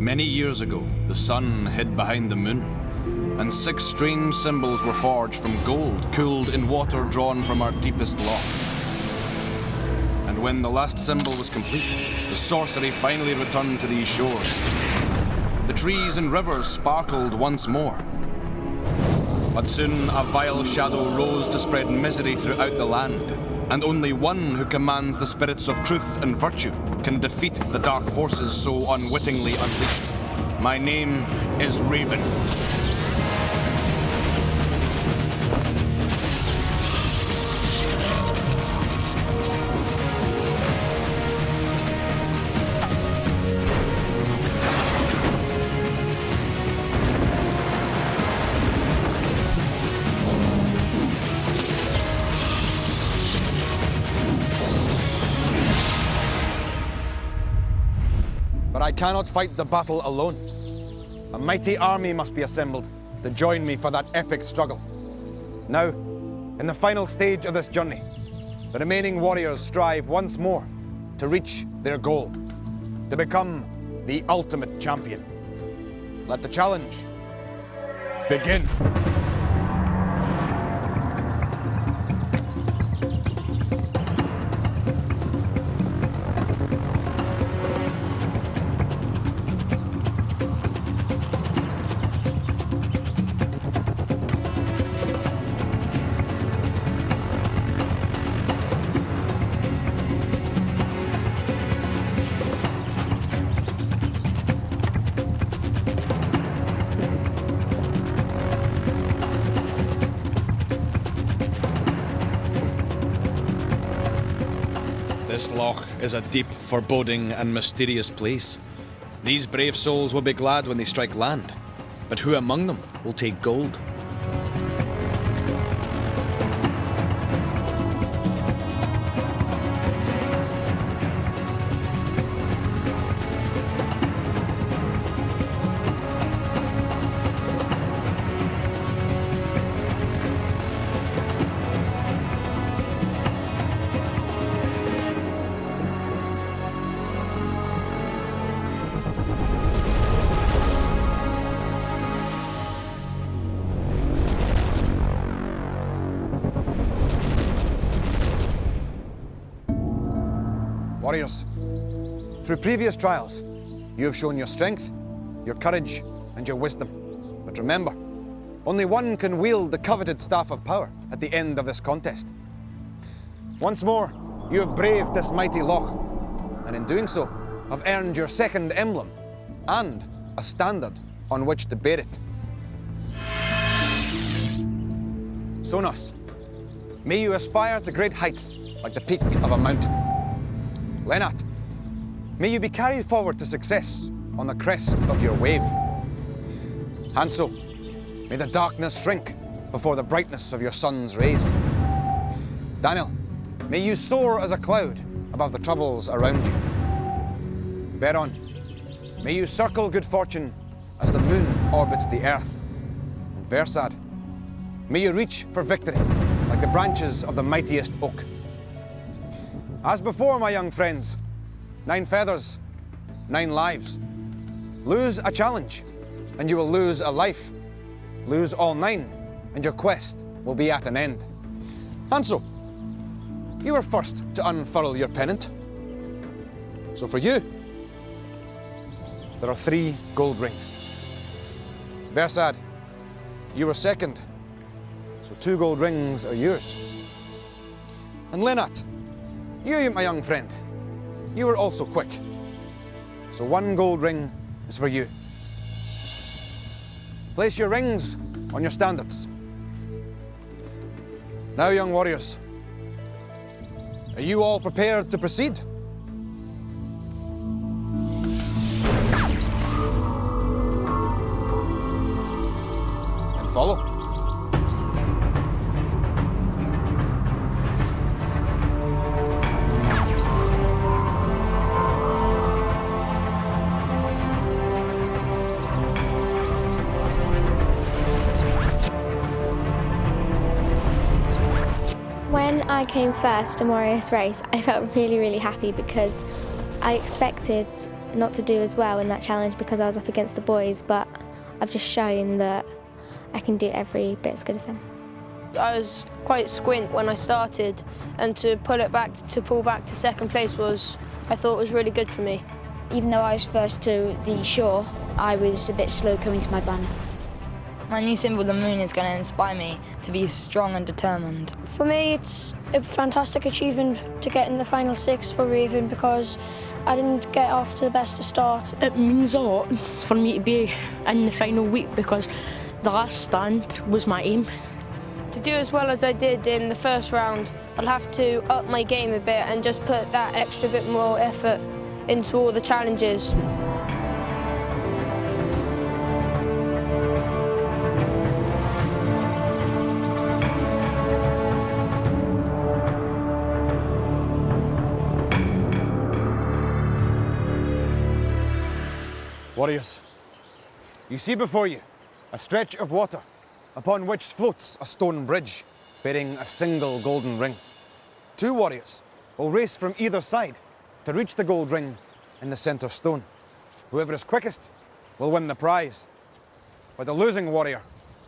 Many years ago, the sun hid behind the moon, and 6 strange symbols were forged from gold cooled in water drawn from our deepest loch. And when the last symbol was complete, the sorcery finally returned to these shores. The trees and rivers sparkled once more. But soon a vile shadow rose to spread misery throughout the land, and only one who commands the spirits of truth and virtue can defeat the dark forces so unwittingly unleashed. My name is Raven. But I cannot fight the battle alone. A mighty army must be assembled to join me for that epic struggle. Now, in the final stage of this journey, the remaining warriors strive once more to reach their goal, to become the ultimate champion. Let the challenge begin. This loch is a deep, foreboding and mysterious place. These brave souls will be glad when they strike land, but who among them will take gold? Warriors, through previous trials, you have shown your strength, your courage, and your wisdom. But remember, only one can wield the coveted Staff of Power at the end of this contest. Once more, you have braved this mighty loch, and in doing so, have earned your second emblem and a standard on which to bear it. Sonos, may you aspire to great heights like the peak of a mountain. Lenat, may you be carried forward to success on the crest of your wave. Hanso, may the darkness shrink before the brightness of your sun's rays. Danil, may you soar as a cloud above the troubles around you. Beron, may you circle good fortune as the moon orbits the earth. And Versad, may you reach for victory like the branches of the mightiest oak. As before, my young friends, 9 feathers, 9 lives. Lose a challenge, and you will lose a life. Lose all 9, and your quest will be at an end. Hanso, you were first to unfurl your pennant. So for you, there are 3 gold rings. Versad, you were second, so 2 gold rings are yours. And Lenat, you, my young friend, you were also quick. So 1 gold ring is for you. Place your rings on your standards. Now, young warriors, are you all prepared to proceed? And follow. When I came first in Warriors Race, I felt really, really happy because I expected not to do as well in that challenge because I was up against the boys, but I've just shown that I can do every bit as good as them. I was quite squint when I started, and to pull back to second place I thought was really good for me. Even though I was first to the shore, I was a bit slow coming to my banner. My new symbol, the moon, is going to inspire me to be strong and determined. For me, it's a fantastic achievement to get in the final 6 for Raven because I didn't get off to the best of start. It means a lot for me to be in the final week because the last stand was my aim. To do as well as I did in the first round, I'll have to up my game a bit and just put that extra bit more effort into all the challenges. Warriors, you see before you a stretch of water upon which floats a stone bridge bearing a single golden ring. 2 warriors will race from either side to reach the gold ring in the centre stone. Whoever is quickest will win the prize, but the losing warrior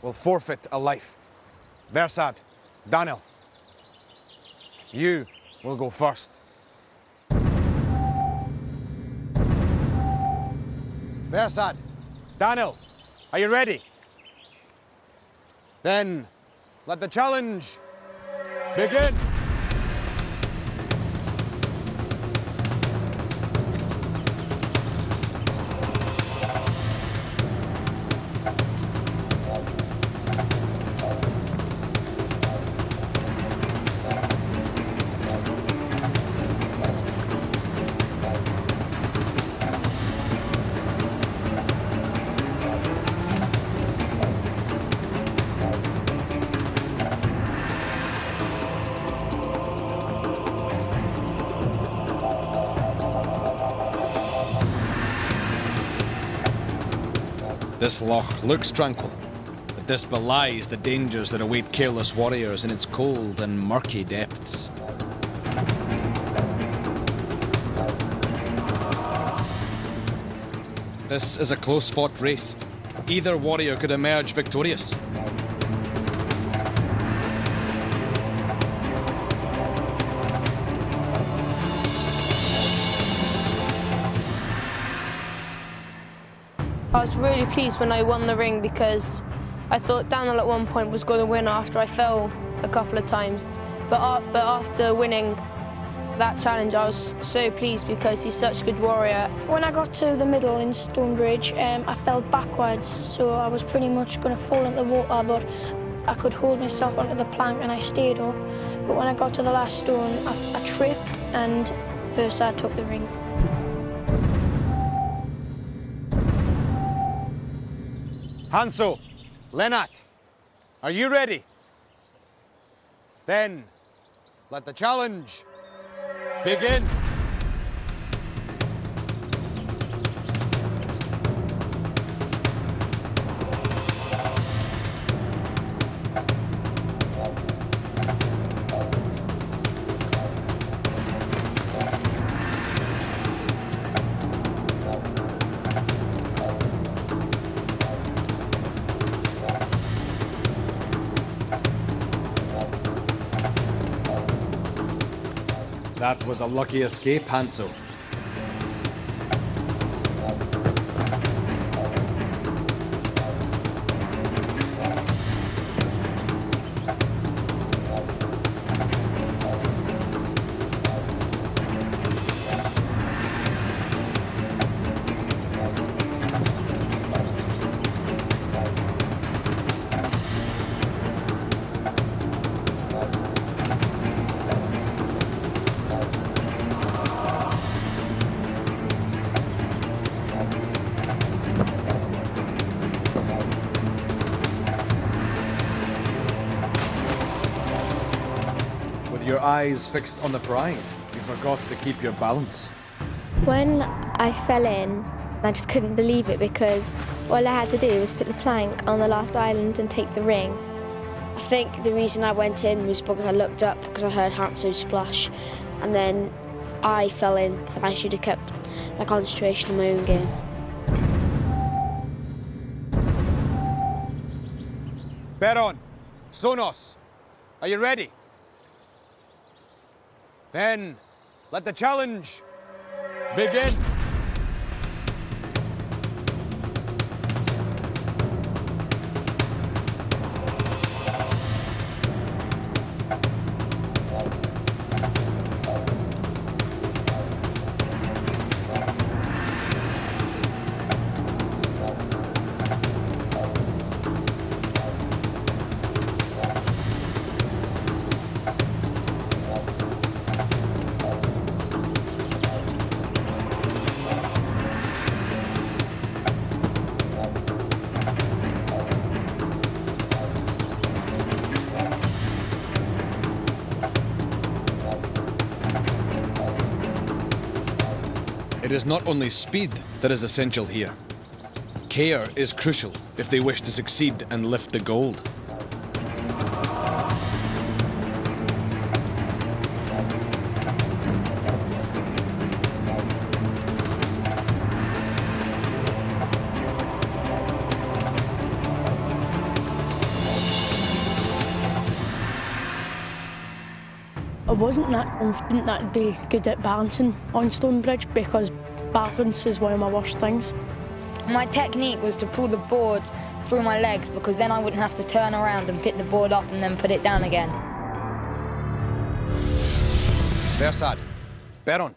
will forfeit a life. Bersad, Danil, you will go first. Bersad, Danil, are you ready? Then let the challenge begin. This loch looks tranquil, but this belies the dangers that await careless warriors in its cold and murky depths. This is a close-fought race. Either warrior could emerge victorious. I was really pleased when I won the ring because I thought Danil at one point was going to win after I fell a couple of times. But after winning that challenge, I was so pleased because he's such a good warrior. When I got to the middle in Stonebridge, I fell backwards, so I was pretty much going to fall into the water, but I could hold myself onto the plank and I stayed up. But when I got to the last stone, I tripped and Bersad took the ring. Hanso, Lenat, are you ready? Then let the challenge begin. That was a lucky escape, Hanso. Your eyes fixed on the prize, you forgot to keep your balance. When I fell in, I just couldn't believe it because all I had to do was put the plank on the last island and take the ring. I think the reason I went in was because I looked up because I heard Hanso splash, and then I fell in and I should have kept my concentration in my own game. Beron, Sonos, are you ready? Then let the challenge begin. It is not only speed that is essential here. Care is crucial if they wish to succeed and lift the gold. I wasn't that confident that I'd be good at balancing on Stonebridge because balance is one of my worst things. My technique was to pull the board through my legs because then I wouldn't have to turn around and pick the board up and then put it down again. Versad, Beron,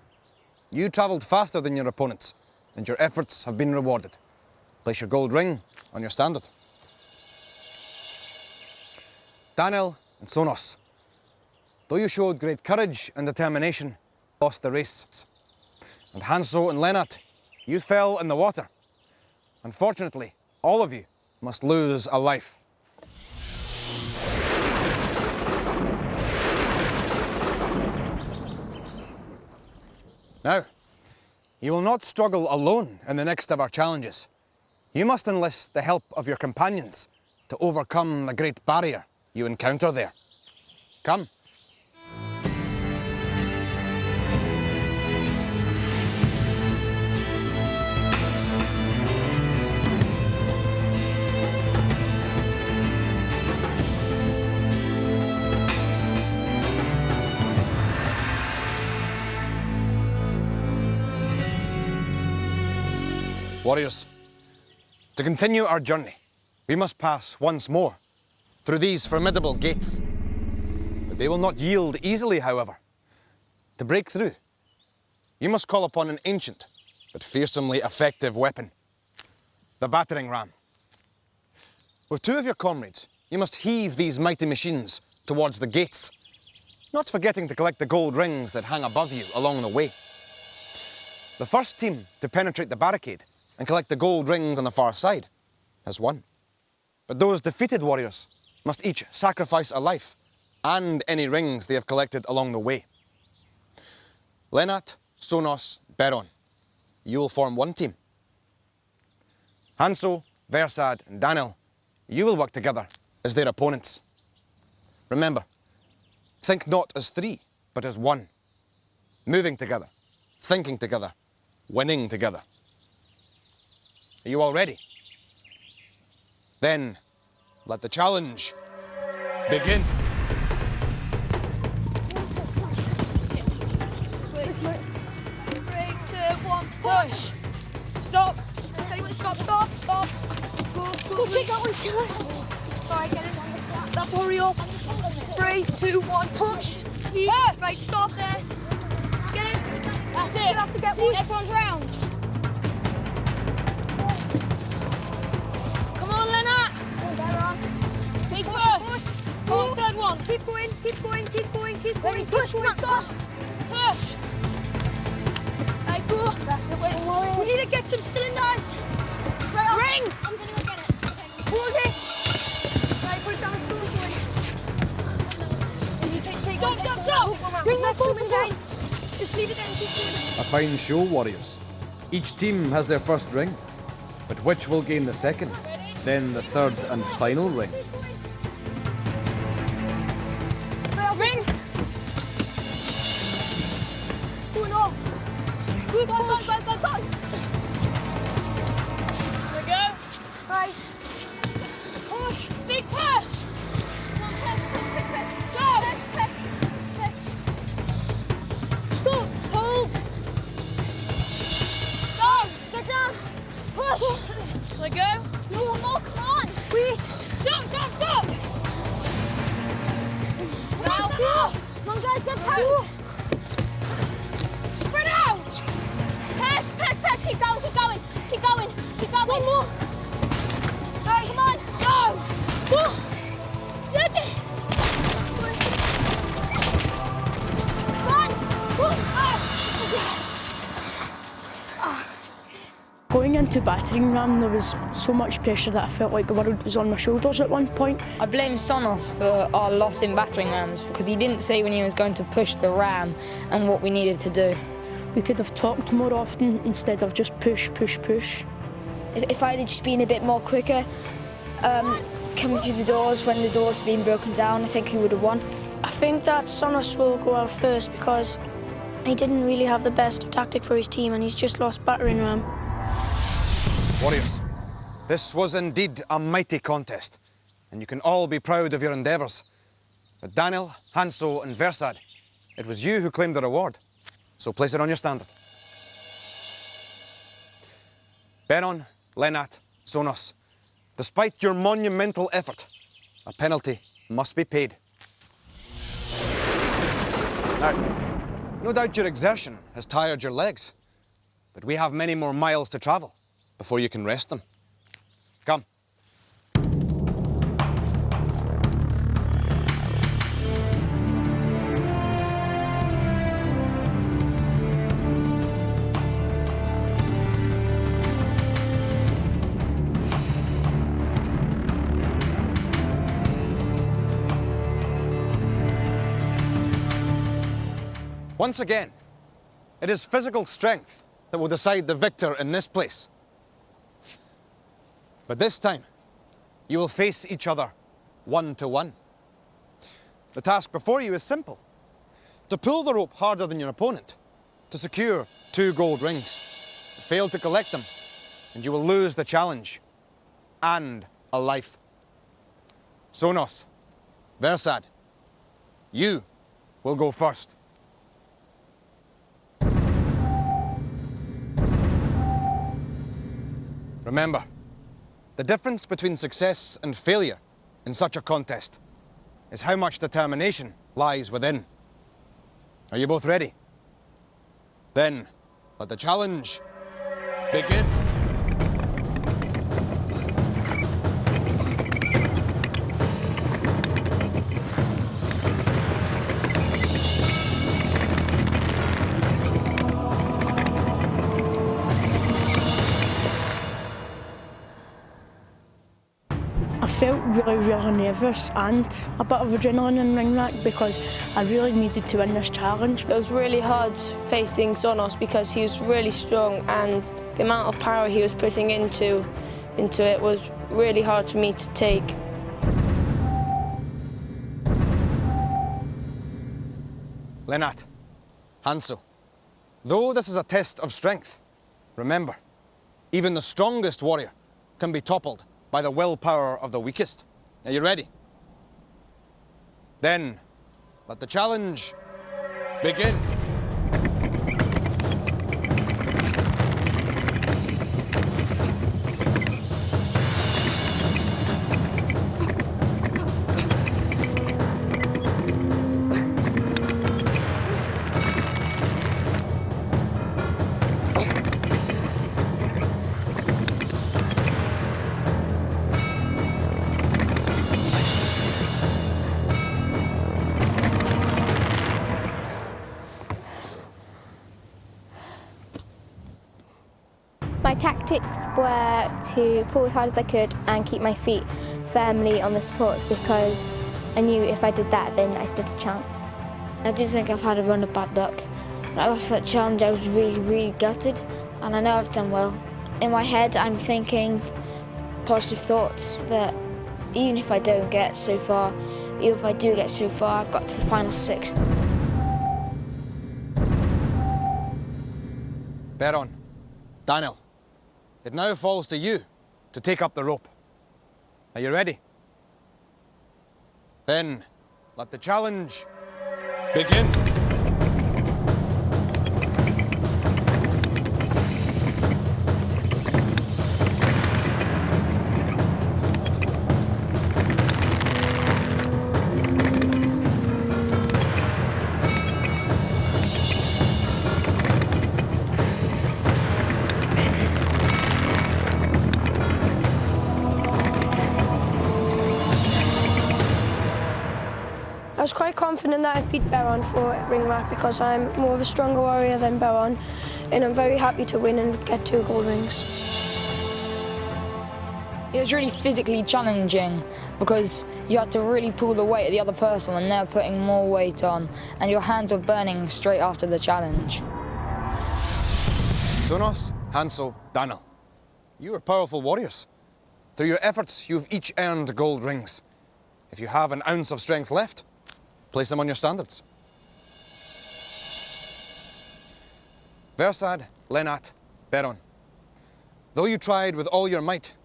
you travelled faster than your opponents, and your efforts have been rewarded. Place your gold ring on your standard. Danil and Sonos, though you showed great courage and determination, you lost the race. And Hanso and Lenat, you fell in the water. Unfortunately, all of you must lose a life. Now, you will not struggle alone in the next of our challenges. You must enlist the help of your companions to overcome the great barrier you encounter there. Come. Warriors, to continue our journey, we must pass once more through these formidable gates. But they will not yield easily, however. To break through, you must call upon an ancient but fearsomely effective weapon, the battering ram. With two of your comrades, you must heave these mighty machines towards the gates, not forgetting to collect the gold rings that hang above you along the way. The first team to penetrate the barricade and collect the gold rings on the far side has won. But those defeated warriors must each sacrifice a life and any rings they have collected along the way. Lenat, Sonos, Beron, you will form one team. Hanso, Versad and Danil, you will work together as their opponents. Remember, think not as three, but as one. Moving together, thinking together, winning together. Are you all ready? Then, let the challenge begin. 3, 2, 1, push! Stop! Stop! Go! Pick that one, kill it! Try get it. That's hurry up. 3, 2, 1, push! Right, stop there. Get it. That's it. You'll have to get one. Next one's round. Push! Oh, third one. Keep going. Push, stop. Push. Right, go. That's the way. We need to get some cylinders. Right, ring. I'm gonna go get it. Okay. Hold it. Right, put it down. It's going. Stop. Bring that foam again. Just leave it there and keep doing it. A fine show, warriors. Each team has their first ring, but which will gain the second, then the third and final ring? Ring! It's going off. Go. Sonos! Let go. No more, come on! Wait. Stop! Now, come on, guys, go push! Spread out. Push, keep going! One more. Go, come on! Go. Ready. Going into battering ram, there was so much pressure that I felt like the world was on my shoulders at one point. I blame Sonos for our loss in battering rams because he didn't say when he was going to push the ram and what we needed to do. We could have talked more often instead of just push. If I'd just been a bit more quicker, coming through the doors when the doors had been broken down, I think he would have won. I think that Sonos will go out first because he didn't really have the best tactic for his team and he's just lost battering ram. Warriors, this was indeed a mighty contest, and you can all be proud of your endeavours. But Danil, Hanso and Versad, it was you who claimed the reward, so place it on your standard. Beron, Lenat, Sonos, despite your monumental effort, a penalty must be paid. Now, no doubt your exertion has tired your legs, but we have many more miles to travel before you can rest them. Come. Once again, it is physical strength that will decide the victor in this place. But this time, you will face each other 1-to-1. The task before you is simple. To pull the rope harder than your opponent, to secure 2 gold rings. Fail to collect them, and you will lose the challenge and a life. Sonos, Versad, you will go first. Remember, the difference between success and failure in such a contest is how much determination lies within. Are you both ready? Then, let the challenge begin. I felt really nervous and a bit of adrenaline in ring rack because I really needed to win this challenge. It was really hard facing Sonos because he was really strong and the amount of power he was putting into it was really hard for me to take. Lenat, Hanso, though this is a test of strength, remember, even the strongest warrior can be toppled by the willpower of the weakest. Are you ready? Then, let the challenge begin. My tactics were to pull as hard as I could and keep my feet firmly on the supports because I knew if I did that, then I stood a chance. I do think I've had a run of bad luck. When I lost that challenge, I was really gutted, and I know I've done well. In my head, I'm thinking positive thoughts that even if I don't get so far, even if I do get so far, I've got to the final 6. Beron, Danil, it now falls to you to take up the rope. Are you ready? Then, let the challenge begin. confident that I beat Beron for ring mark because I'm more of a stronger warrior than Beron, and I'm very happy to win and get 2 gold rings. It was really physically challenging because you had to really pull the weight of the other person when they're putting more weight on, and your hands were burning straight after the challenge. Sonos, Hanso, Danil, you are powerful warriors. Through your efforts, you've each earned gold rings. If you have an ounce of strength left, place them on your standards. Versad, Lenat, Beron. Though you tried with all your might,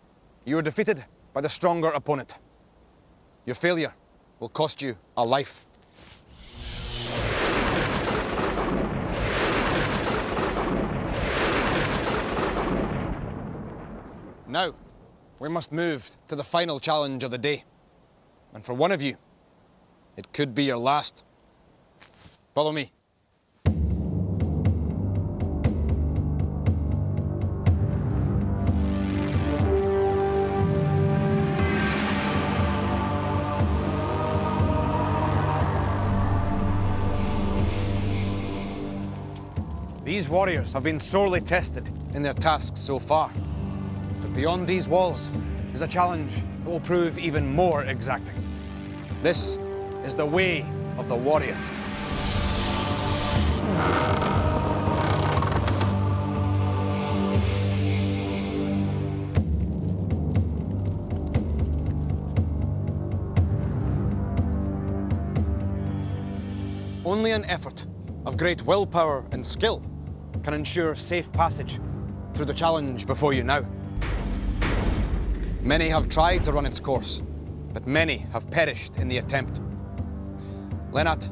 you were defeated by the stronger opponent. Your failure will cost you a life. Now, we must move to the final challenge of the day. And for one of you, it could be your last. Follow me. These warriors have been sorely tested in their tasks so far. But beyond these walls is a challenge that will prove even more exacting. This is the way of the warrior. Only an effort of great willpower and skill can ensure safe passage through the challenge before you now. Many have tried to run its course, but many have perished in the attempt. Lenat,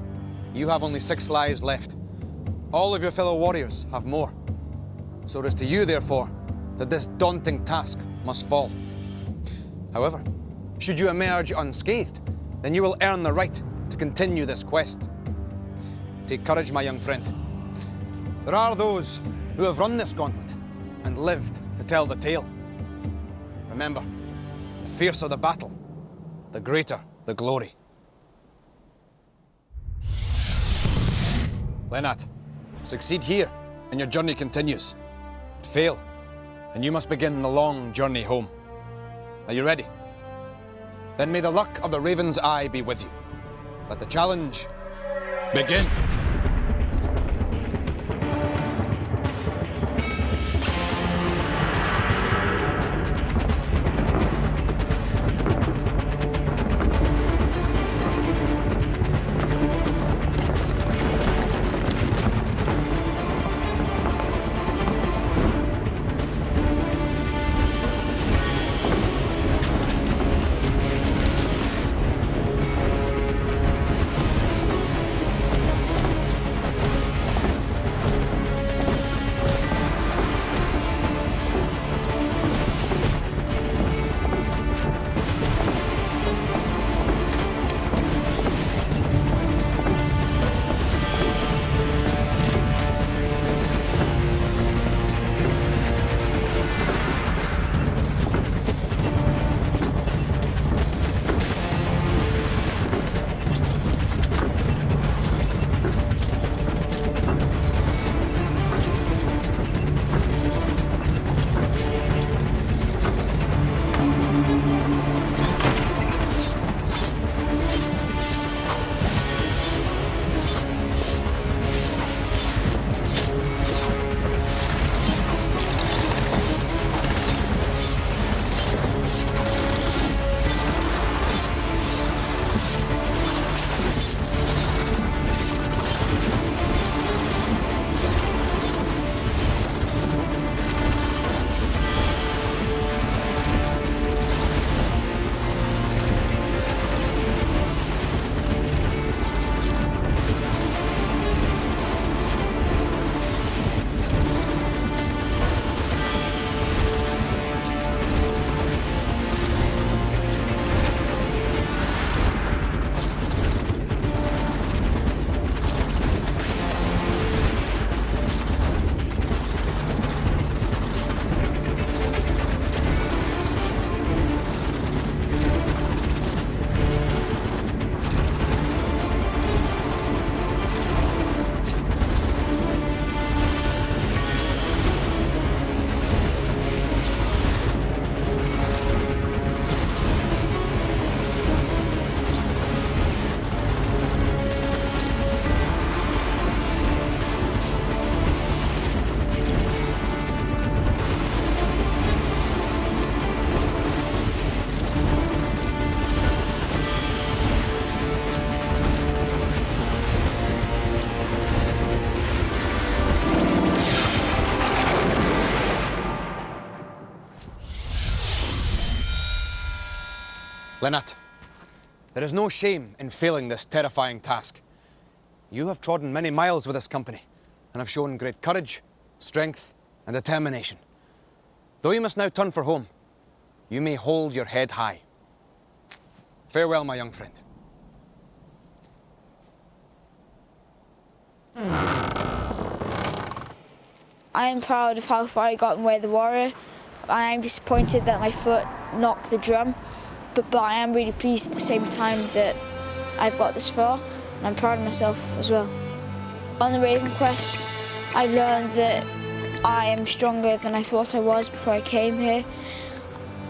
you have only 6 lives left. All of your fellow warriors have more. So it is to you, therefore, that this daunting task must fall. However, should you emerge unscathed, then you will earn the right to continue this quest. Take courage, my young friend. There are those who have run this gauntlet and lived to tell the tale. Remember, the fiercer the battle, the greater the glory. Lenat, succeed here and your journey continues. Fail, and you must begin the long journey home. Are you ready? Then may the luck of the Raven's Eye be with you. Let the challenge begin. Lenat, there is no shame in failing this terrifying task. You have trodden many miles with this company and have shown great courage, strength, and determination. Though you must now turn for home, you may hold your head high. Farewell, my young friend. I am proud of how far I got in Way of the Warrior, and I'm disappointed that my foot knocked the drum, but I am really pleased at the same time that I've got this far, and I'm proud of myself as well. On the Raven Quest, I learned that I am stronger than I thought I was before I came here.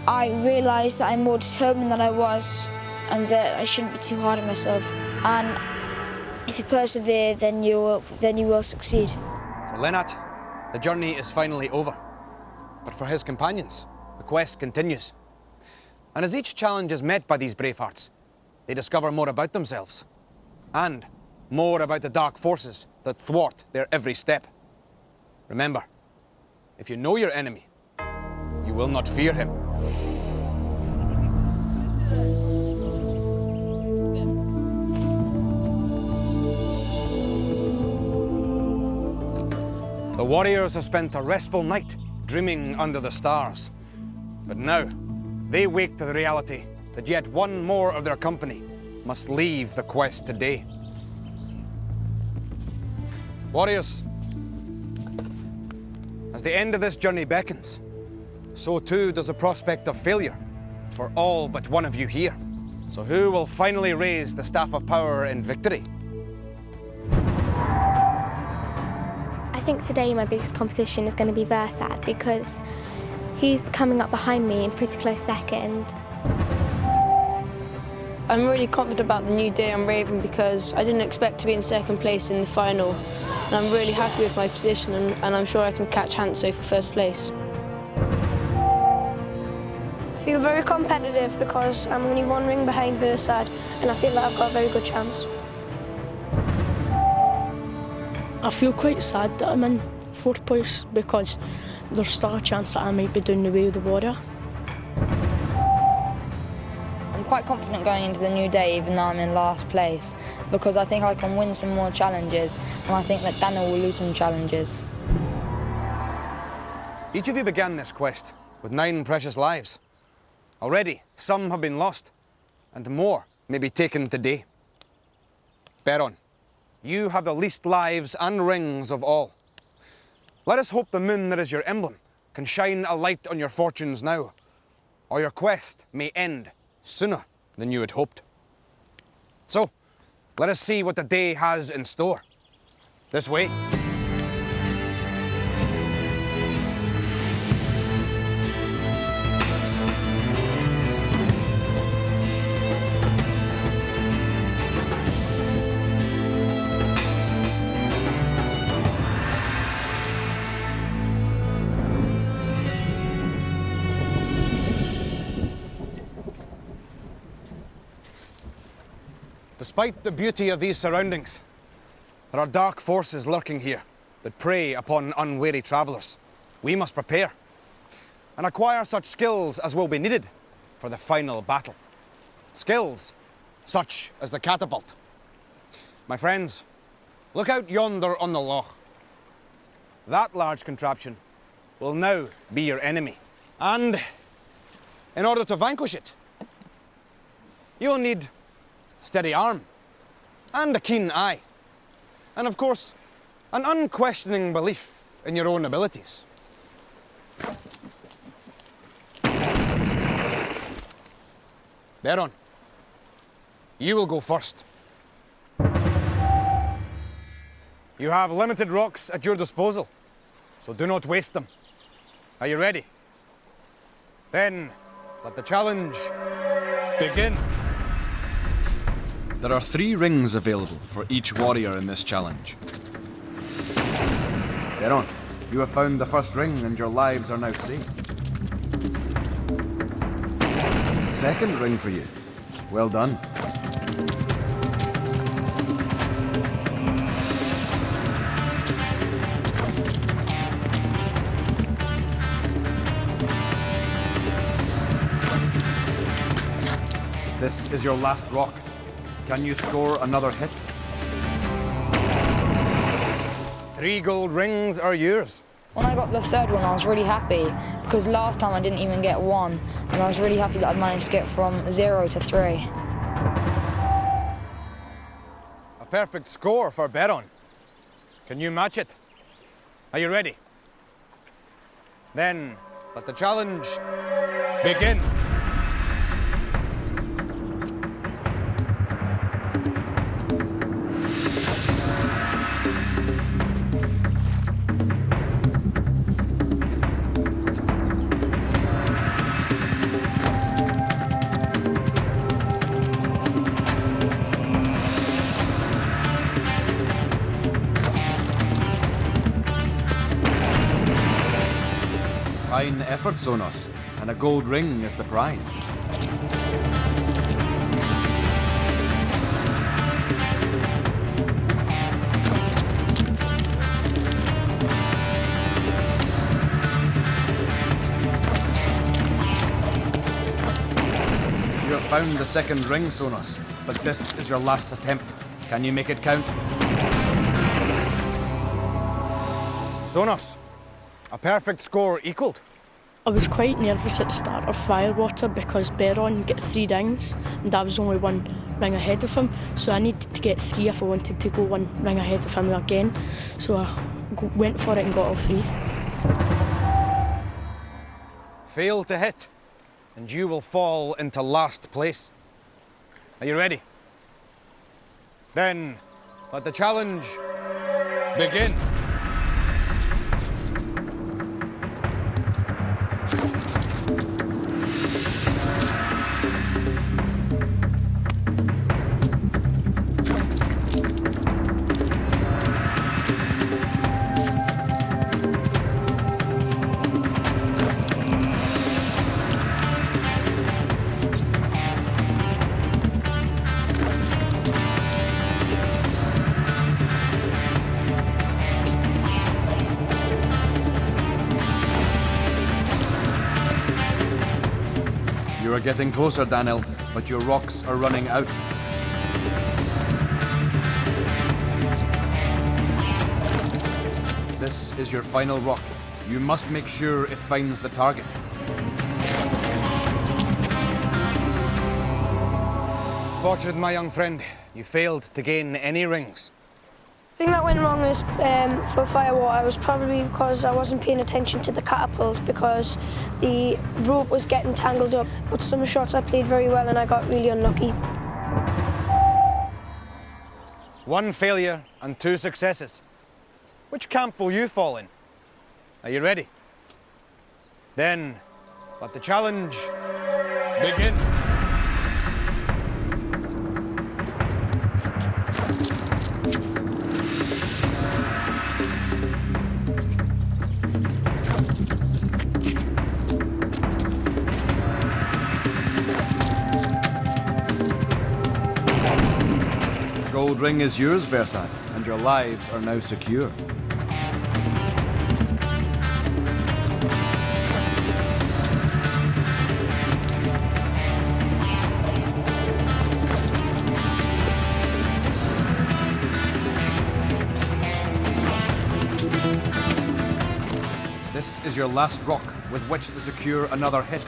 I realised that I'm more determined than I was, and that I shouldn't be too hard on myself. And if you persevere, then you will succeed. For Lenat, the journey is finally over. But for his companions, the quest continues. And as each challenge is met by these brave hearts, they discover more about themselves and more about the dark forces that thwart their every step. Remember, if you know your enemy, you will not fear him. The warriors have spent a restful night dreaming under the stars. But now, they wake to the reality that yet one more of their company must leave the quest today. Warriors, as the end of this journey beckons, so too does the prospect of failure for all but one of you here. So who will finally raise the staff of power in victory? I think today my biggest competition is going to be Versad because he's coming up behind me in pretty close second. I'm really confident about the new day on Raven because I didn't expect to be in second place in the final. And I'm really happy with my position and I'm sure I can catch Hanso for first place. I feel very competitive because I'm only one ring behind Versad and I feel that I've got a very good chance. I feel quite sad that I'm in fourth place because there's still a chance that I might be doing the Way of the Warrior. I'm quite confident going into the new day, even though I'm in last place, because I think I can win some more challenges, and I think that Danil will lose some challenges. Each of you began this quest with 9 precious lives. Already, some have been lost, and more may be taken today. Beron, you have the least lives and rings of all. Let us hope the moon that is your emblem can shine a light on your fortunes now, or your quest may end sooner than you had hoped. So, let us see what the day has in store. This way. Despite the beauty of these surroundings, there are dark forces lurking here that prey upon unwary travellers. We must prepare and acquire such skills as will be needed for the final battle. Skills such as the catapult. My friends, look out yonder on the loch. That large contraption will now be your enemy. And in order to vanquish it, you will need a steady arm and a keen eye. And of course, an unquestioning belief in your own abilities. Beron, you will go first. You have limited rocks at your disposal, so do not waste them. Are you ready? Then let the challenge begin. There are 3 rings available for each warrior in this challenge. Beron, you have found the first ring and your lives are now safe. Second ring for you. Well done. This is your last rock. Can you score another hit? 3 gold rings are yours. When I got the third one, I was really happy because last time I didn't even get 1, and I was really happy that I'd managed to get from 0 to 3. A perfect score for Beron. Can you match it? Are you ready? Then let the challenge begin. Fine effort, Sonos, and a gold ring is the prize. You have found the second ring, Sonos, but this is your last attempt. Can you make it count? Sonos, a perfect score equalled. I was quite nervous at the start of Firewater because Beron got 3 rings and I was only 1 ring ahead of him, so I needed to get 3 if I wanted to go 1 ring ahead of him again. So I went for it and got all 3. Fail to hit, and you will fall into last place. Are you ready? Then let the challenge begin. You are getting closer, Danil, but your rocks are running out. This is your final rock. You must make sure it finds the target. Fortunate, my young friend, you failed to gain any rings. The thing that went wrong is for Firewater was probably because I wasn't paying attention to the catapult because the rope was getting tangled up. But some shots I played very well and I got really unlucky. 1 failure and 2 successes. Which camp will you fall in? Are you ready? Then let the challenge begin. Gold ring is yours, Versad, and your lives are now secure. This is your last rock with which to secure another hit.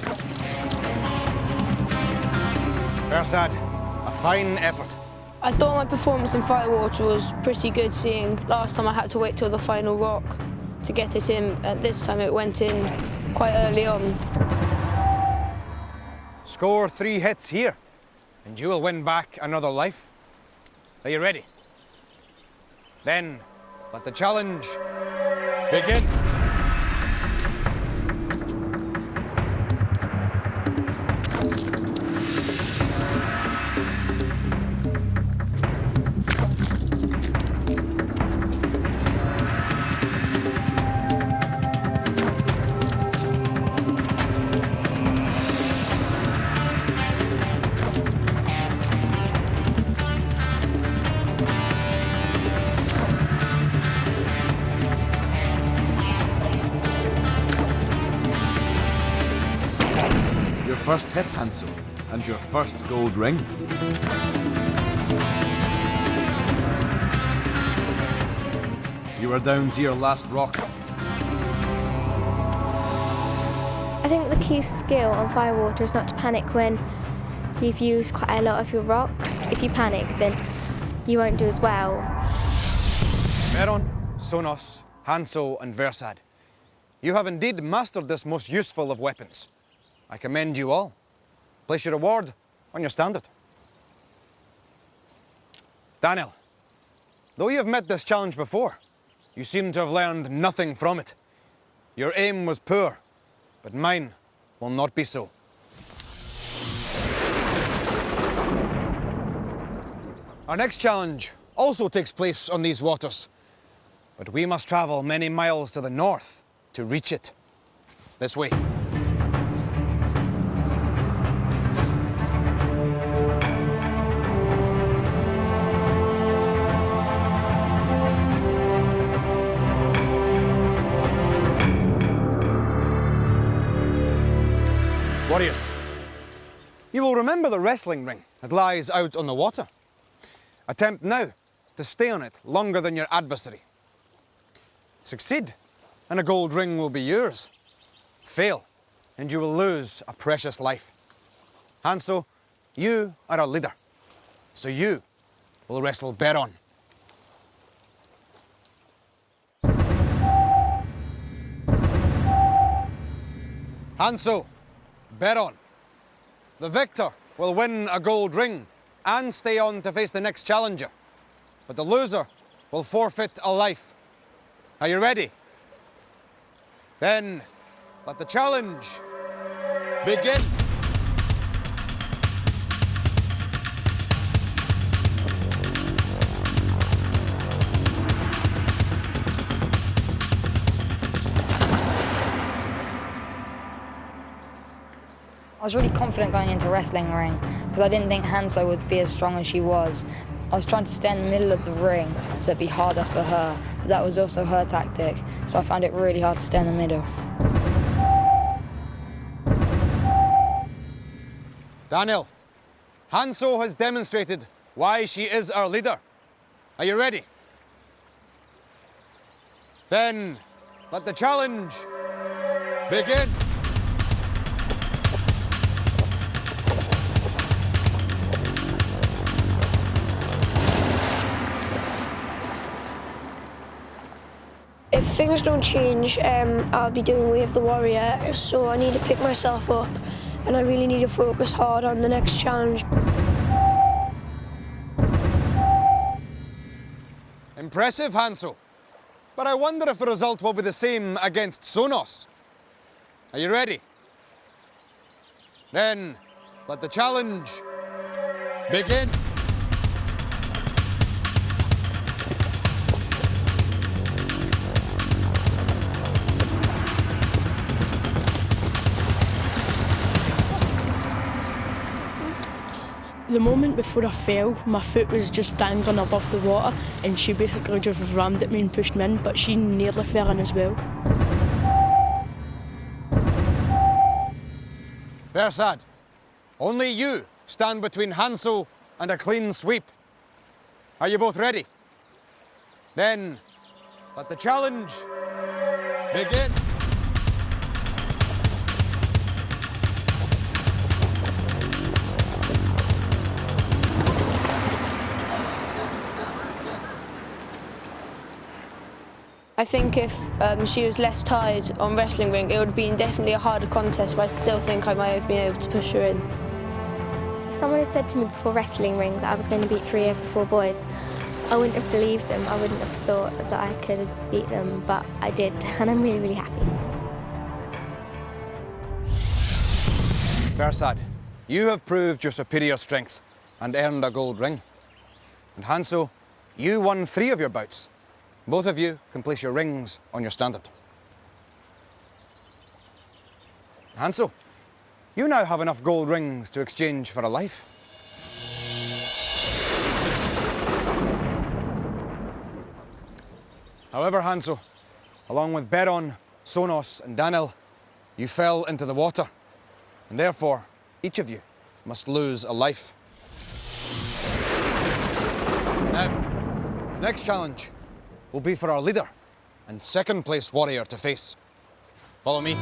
Versad, a fine effort. I thought my performance in Firewater was pretty good, seeing last time I had to wait till the final rock to get it in. This time it went in quite early on. Score 3 hits here, and you will win back another life. Are you ready? Then let the challenge begin. First hit, Hanso. and your first gold ring. You are down to your last rock. I think the key skill on firewater is not to panic when you've used quite a lot of your rocks. If you panic, then you won't do as well. Beron, Sonos, Hanso and Versad. You have indeed mastered this most useful of weapons. I commend you all. Place your reward on your standard. Danil, though you have met this challenge before, you seem to have learned nothing from it. Your aim was poor, but mine will not be so. Our next challenge also takes place on these waters, but we must travel many miles to the north to reach it. This way. Warriors, you will remember the wrestling ring that lies out on the water. Attempt now to stay on it longer than your adversary. Succeed, and a gold ring will be yours. Fail, and you will lose a precious life. Hanso, you are our leader, so you will wrestle Beron. Hanso, Beron. The victor will win a gold ring and stay on to face the next challenger. But the loser will forfeit a life. Are you ready? Then let the challenge begin. I was really confident going into wrestling ring because I didn't think Hanso would be as strong as she was. I was trying to stay in the middle of the ring so it'd be harder for her, but that was also her tactic, so I found it really hard to stay in the middle. Danil, Hanso has demonstrated why she is our leader. Are you ready? Then let the challenge begin. If things don't change, I'll be doing Way of the Warrior, so I need to pick myself up and I really need to focus hard on the next challenge. Impressive, Hanso. But I wonder if the result will be the same against Sonos. Are you ready? Then let the challenge begin. The moment before I fell, my foot was just dangling above the water and she basically just rammed at me and pushed me in, but she nearly fell in as well. Versad, only you stand between Hanso and a clean sweep. Are you both ready? Then let the challenge begin. I think if she was less tired on wrestling ring, it would have been definitely a harder contest, but I still think I might have been able to push her in. If someone had said to me before wrestling ring that I was going to beat 3 over 4 boys, I wouldn't have believed them. I wouldn't have thought that I could have beat them, but I did, and I'm really, really happy. Versad, you have proved your superior strength and earned a gold ring. And Hanso, you won 3 of your bouts. Both of you can place your rings on your standard. Hanso, you now have enough gold rings to exchange for a life. However, Hanso, along with Beron, Sonos and Danil, you fell into the water, and therefore, each of you must lose a life. Now, the next challenge will be for our leader and second place warrior to face. Follow me.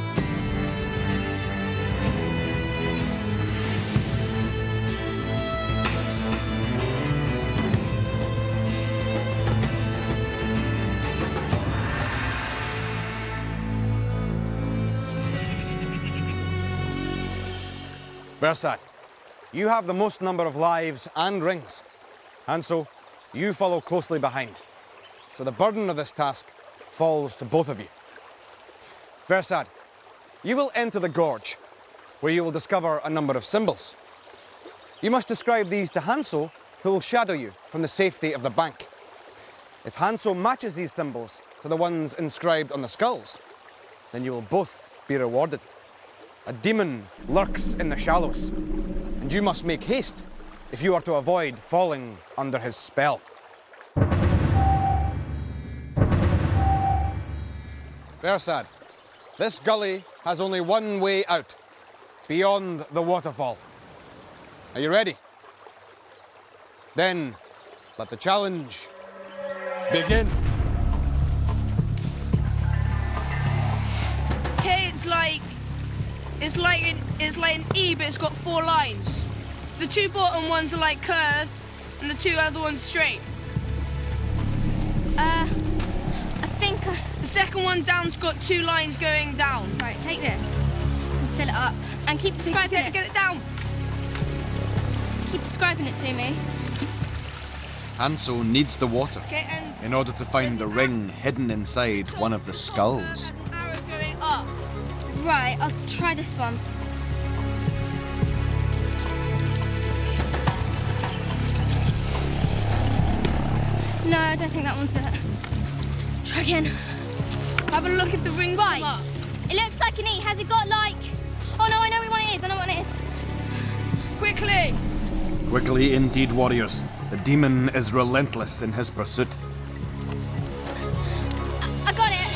Versad, you have the most number of lives and rings. Hanso, you follow closely behind. So the burden of this task falls to both of you. Versad, you will enter the gorge, where you will discover a number of symbols. You must describe these to Hanso, who will shadow you from the safety of the bank. If Hanso matches these symbols to the ones inscribed on the skulls, then you will both be rewarded. A demon lurks in the shallows, and you must make haste if you are to avoid falling under his spell. Versad, this gully has only one way out, beyond the waterfall. Are you ready? Then, let the challenge begin. Okay, it's like an E, but it's got 4 lines. The 2 bottom ones are like curved, and the 2 other ones straight. I think The second one down's got 2 lines going down. Right, take this and fill it up. And keep describing it. Get it down. Keep describing it to me. Hanso needs the water Okay, and in order to find the ring hidden inside one of the skulls. There's an arrow going up. Right, I'll try this one. No, I don't think that one's it. Try again. Have a look if the ring's Right. come up. It looks like an E. Has it got like... Oh no, I know what it is. I know what it is. Quickly. Quickly indeed, warriors. The demon is relentless in his pursuit. I got it.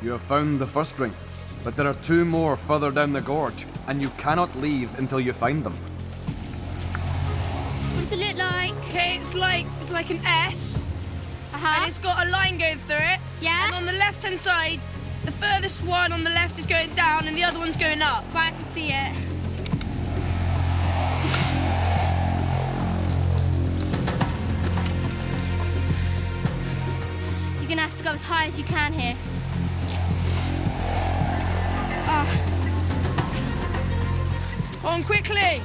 You have found the first ring, but there are 2 more further down the gorge, and you cannot leave until you find them. What does it look like? Okay, it's like an S, Uh-huh. and it's got a line going through it. Yeah? And on the left-hand side, the furthest one on the left is going down, and the other one's going up. Right, I can see it. You're gonna have to go as high as you can here. Oh, On quickly.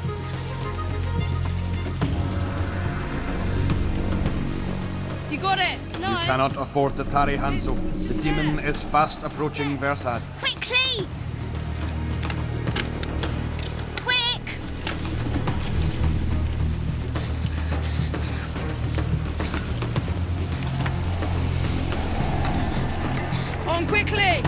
You got it. no. You cannot afford to tarry, Hanso. The demon is fast approaching Versad. Quickly! Quick! On quickly.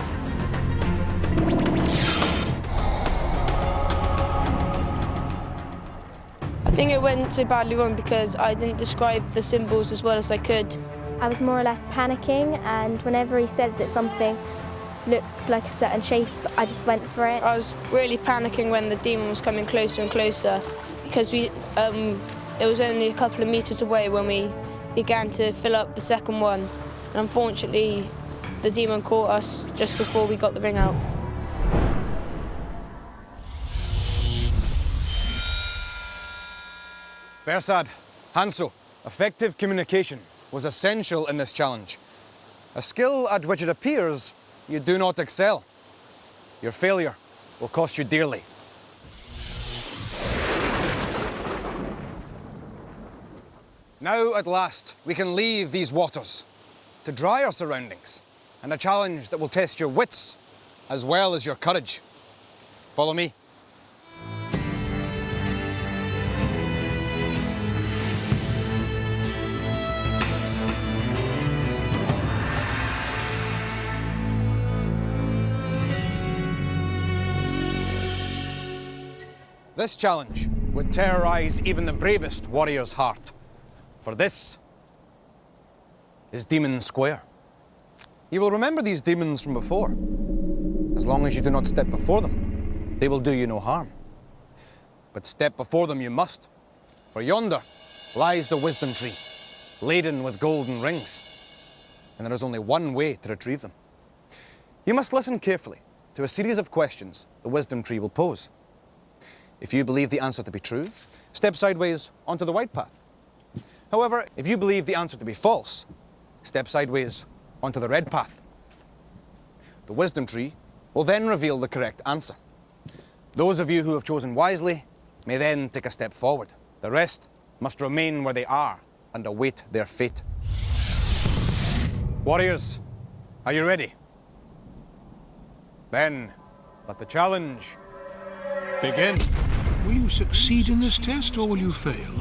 I think it went so badly wrong because I didn't describe the symbols as well as I could. I was more or less panicking, and whenever he said that something looked like a certain shape, I just went for it. I was really panicking when the demon was coming closer and closer because it was only a couple of meters away when we began to fill up the second one. And unfortunately, the demon caught us just before we got the ring out. Versad, Hanso, effective communication was essential in this challenge. A skill at which it appears you do not excel. Your failure will cost you dearly. Now, at last, we can leave these waters to dry our surroundings and a challenge that will test your wits as well as your courage. Follow me. This challenge would terrorize even the bravest warrior's heart. For this is Demon Square. You will remember these demons from before. As long as you do not step before them, They will do you no harm. But step before them you must, for yonder lies the wisdom tree, laden with golden rings, and there is only one way to retrieve them. You must listen carefully to a series of questions the wisdom tree will pose. If you believe the answer to be true, step sideways onto the white path. However, if you believe the answer to be false, step sideways onto the red path. The wisdom tree will then reveal the correct answer. Those of you who have chosen wisely may then take a step forward. The rest must remain where they are and await their fate. Warriors, are you ready? Then, let the challenge begin. Will you succeed in this test or will you fail?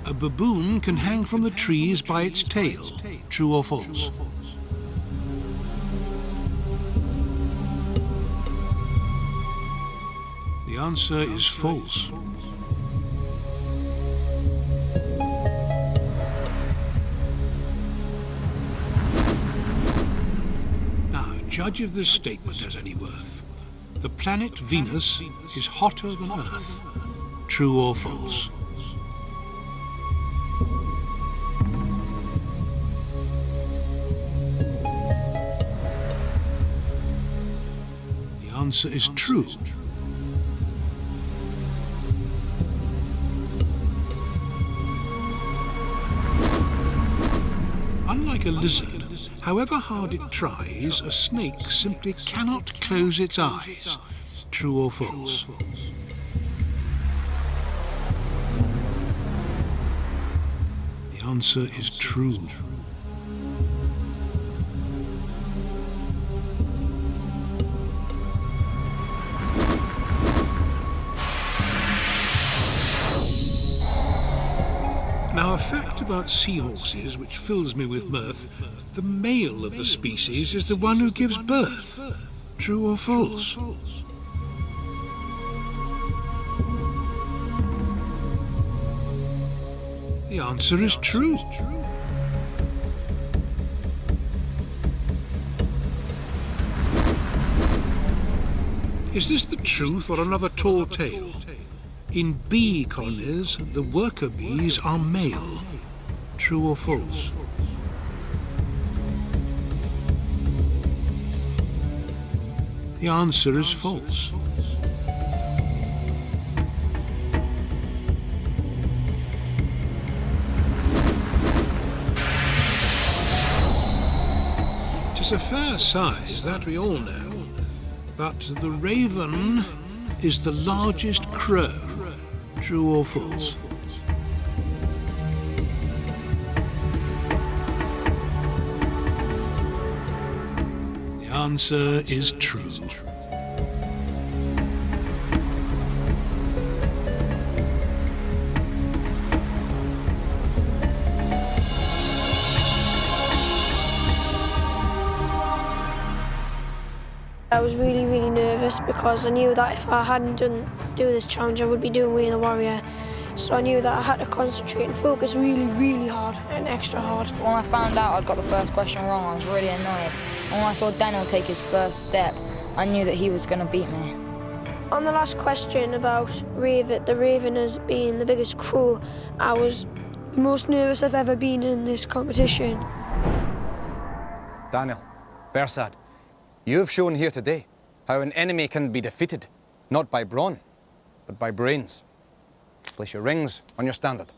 A baboon can hang from the trees by its tail. True or false? The answer is false. Now, judge if this statement has any worth. The planet Venus is hotter than Earth. True or false? The answer is true. Unlike a lizard, however hard it tries, a snake simply cannot close its eyes. True or false? The answer is true. Now, a fact about seahorses which fills me with mirth: the male of the species is the one who gives birth. True or false? The answer is true. Is this the truth or another tall tale? In bee colonies, the worker bees are male. True or false? The answer is false. Tis a fair size, that we all know, but the raven is the largest crow. True or false? The answer is true. I was really, really nervous because I knew that if I hadn't do this challenge, I would be doing We the Warrior. So I knew that I had to concentrate and focus really, really hard and extra hard. When I found out I'd got the first question wrong, I was really annoyed. And when I saw Danil take his first step, I knew that he was going to beat me. On the last question about the raven as being the biggest crow, I was the most nervous I've ever been in this competition. Danil, Bersad, you have shown here today how an enemy can be defeated, not by brawn, but by brains. Place your rings on your standard.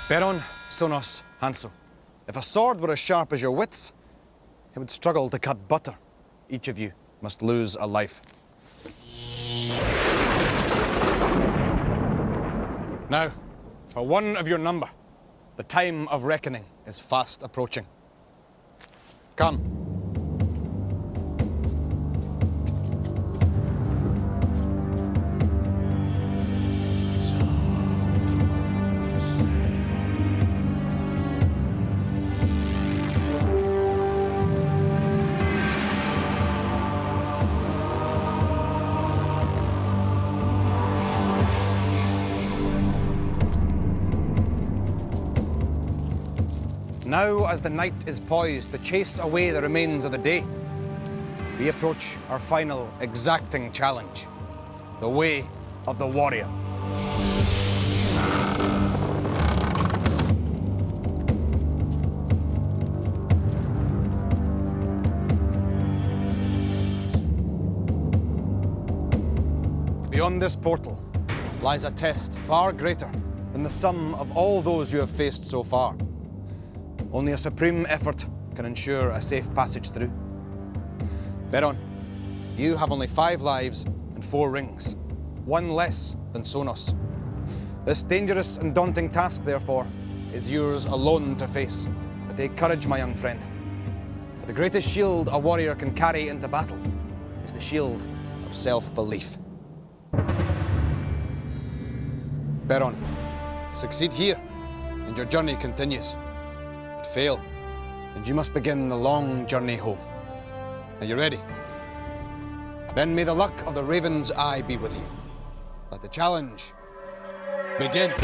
Beron, Sonos, Hanso. If a sword were as sharp as your wits, it would struggle to cut butter. Each of you must lose a life. Now, for one of your number, the time of reckoning is fast approaching. Come. Now, as the night is poised to chase away the remains of the day, we approach our final exacting challenge, the way of the warrior. Beyond this portal lies a test far greater than the sum of all those you have faced so far. Only a supreme effort can ensure a safe passage through. Beron, you have only 5 lives and 4 rings, 1 less than Sonos. This dangerous and daunting task, therefore, is yours alone to face. But take courage, my young friend. For the greatest shield a warrior can carry into battle is the shield of self-belief. Beron, succeed here, and your journey continues. But fail, and you must begin the long journey home. Are you ready? Then may the luck of the Raven's Eye be with you. Let the challenge begin.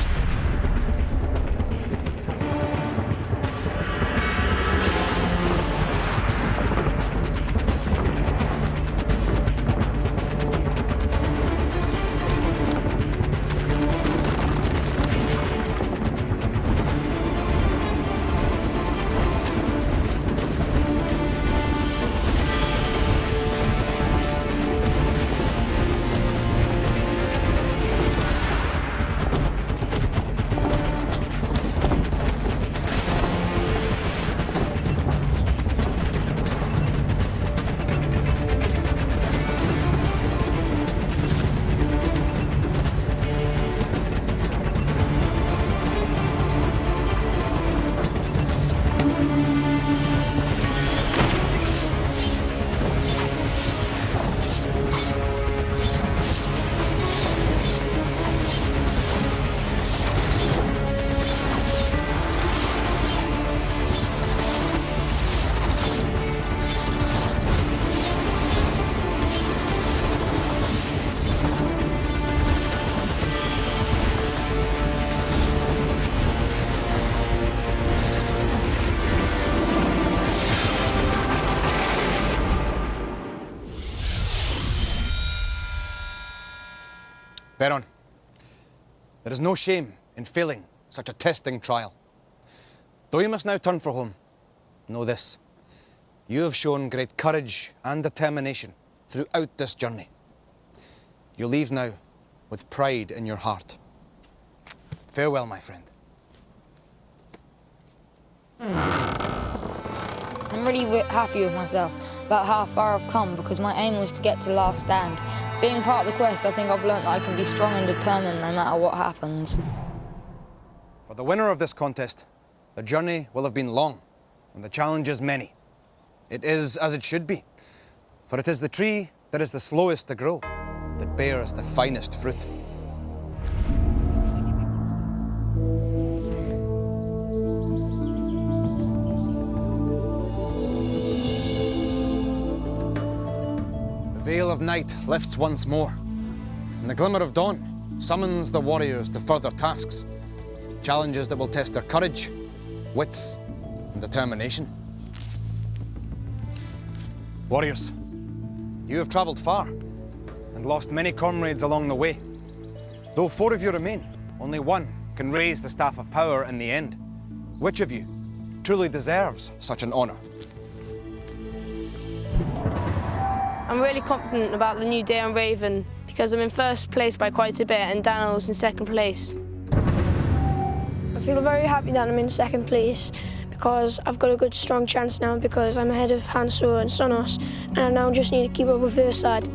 Beron, there is no shame in failing such a testing trial. Though you must now turn for home, know this: you have shown great courage and determination throughout this journey. You leave now with pride in your heart. Farewell, my friend. I'm really happy with myself about how far I've come, because my aim was to get to last stand. Being part of the quest, I think I've learnt that I can be strong and determined no matter what happens. For the winner of this contest, the journey will have been long and the challenges many. It is as it should be, for it is the tree that is the slowest to grow that bears the finest fruit. The veil of night lifts once more, and the glimmer of dawn summons the warriors to further tasks, challenges that will test their courage, wits, and determination. Warriors, you have travelled far and lost many comrades along the way. Though 4 of you remain, only 1 can raise the Staff of Power in the end. Which of you truly deserves such an honour? I'm really confident about the new day on Raven because I'm in first place by quite a bit and Danil's in second place. I feel very happy that I'm in second place because I've got a good strong chance now because I'm ahead of Hanso and Sonos and I now just need to keep up with their side.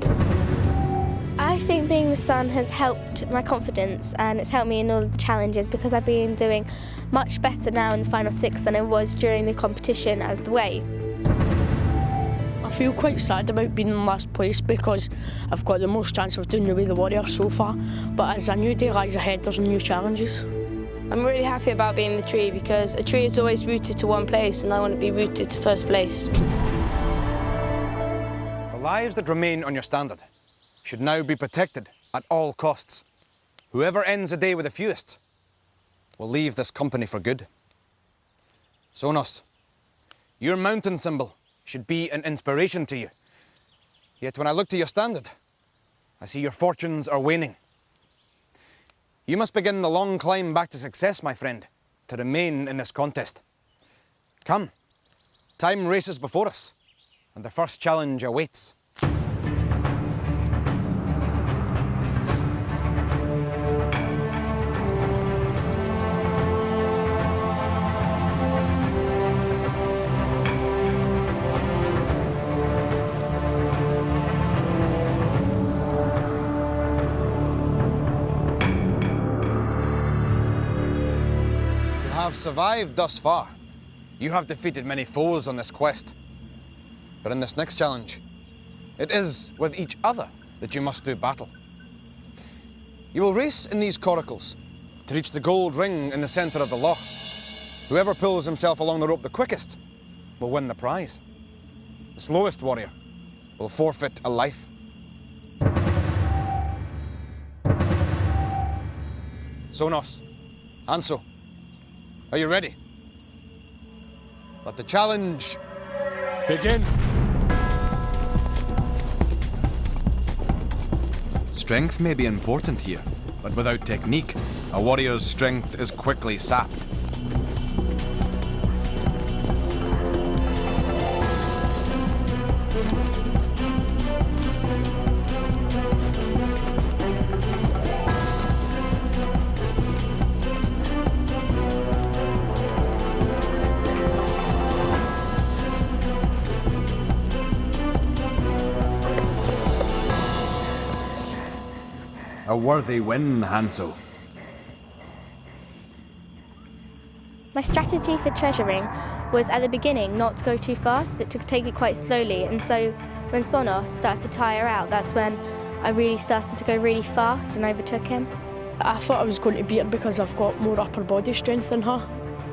I think being the sun has helped my confidence and it's helped me in all of the challenges because I've been doing much better now in the final 6 than I was during the competition as the wave. I feel quite sad about being in last place because I've got the most chance of doing the way the warrior so far, but as a new day lies ahead, there's new challenges. I'm really happy about being the tree because a tree is always rooted to one place and I want to be rooted to first place. The lives that remain on your standard should now be protected at all costs. Whoever ends the day with the fewest will leave this company for good. Sonos, your mountain symbol should be an inspiration to you. Yet when I look to your standard, I see your fortunes are waning. You must begin the long climb back to success, my friend, to remain in this contest. Come, time races before us, and the first challenge awaits. Have survived thus far. You have defeated many foes on this quest. But in this next challenge, it is with each other that you must do battle. You will race in these coracles to reach the gold ring in the centre of the loch. Whoever pulls himself along the rope the quickest will win the prize. The slowest warrior will forfeit a life. Sonos, Hanso, are you ready? Let the challenge begin. Strength may be important here, but without technique, a warrior's strength is quickly sapped. A worthy win, Hanso. My strategy for treasuring was at the beginning not to go too fast, but to take it quite slowly. And so when Sonos started to tire out, that's when I really started to go really fast and overtook him. I thought I was going to beat her because I've got more upper body strength than her,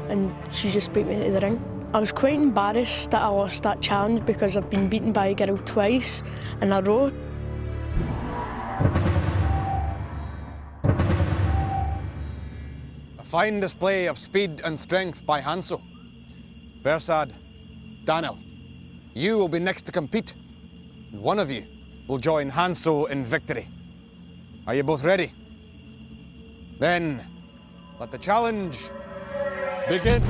and she just beat me to the ring. I was quite embarrassed that I lost that challenge because I've been beaten by a girl twice in a row. Fine display of speed and strength by Hanso. Versad, Danil, you will be next to compete. And one of you will join Hanso in victory. Are you both ready? Then, let the challenge begin.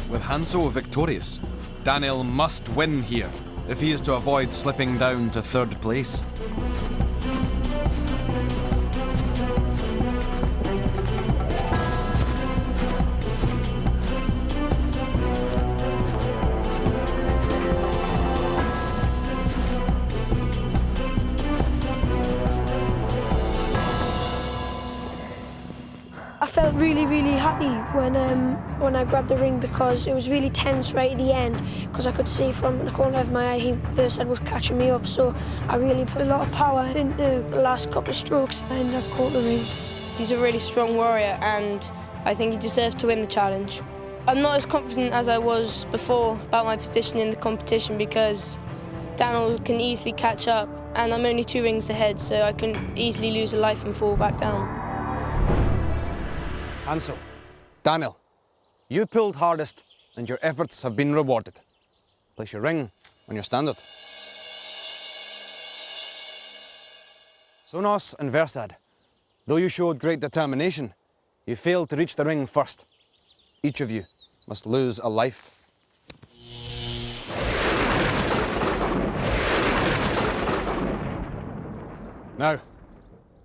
With Hanso victorious, Danil must win here if he is to avoid slipping down to third place. I felt really, really happy when I grabbed the ring because it was really tense right at the end because I could see from the corner of my eye Versad was catching me up, so I really put a lot of power into the last couple of strokes and I caught the ring. He's a really strong warrior and I think he deserves to win the challenge. I'm not as confident as I was before about my position in the competition because Danil can easily catch up and I'm only 2 rings ahead, so I can easily lose a life and fall back down. Hanso, Danil, you pulled hardest and your efforts have been rewarded. Place your ring on your standard. Sonos and Versad, though you showed great determination, you failed to reach the ring first. Each of you must lose a life. Now,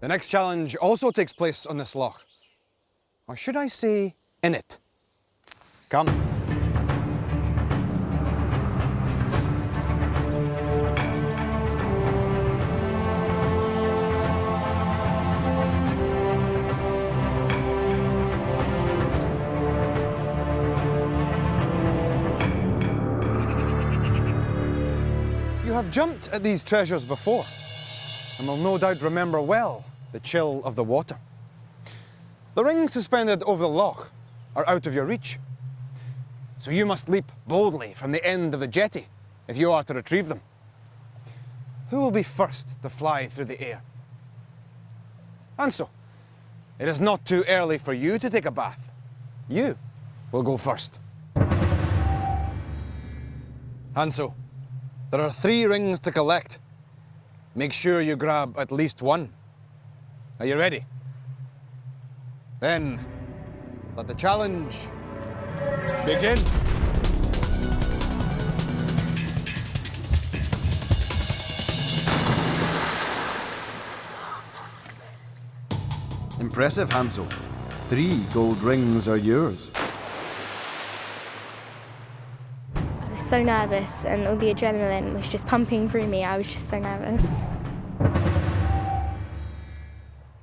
the next challenge also takes place on this loch. Or should I say, in it? Come. You have jumped at these treasures before, and will no doubt remember well the chill of the water. The rings suspended over the loch are out of your reach, so you must leap boldly from the end of the jetty if you are to retrieve them. who will be first to fly through the air? Hanso, it is not too early for you to take a bath. You will go first. Hanso, there are 3 rings to collect. Make sure you grab at least one. Are you ready? Then, let the challenge begin. Impressive, Hanso. 3 gold rings are yours. I was so nervous and all the adrenaline was just pumping through me. I was just so nervous.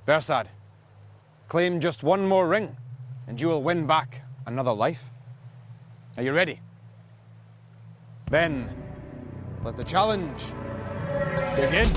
Versad, claim just one more ring and you will win back another life. Are you ready? Then, let the challenge begin.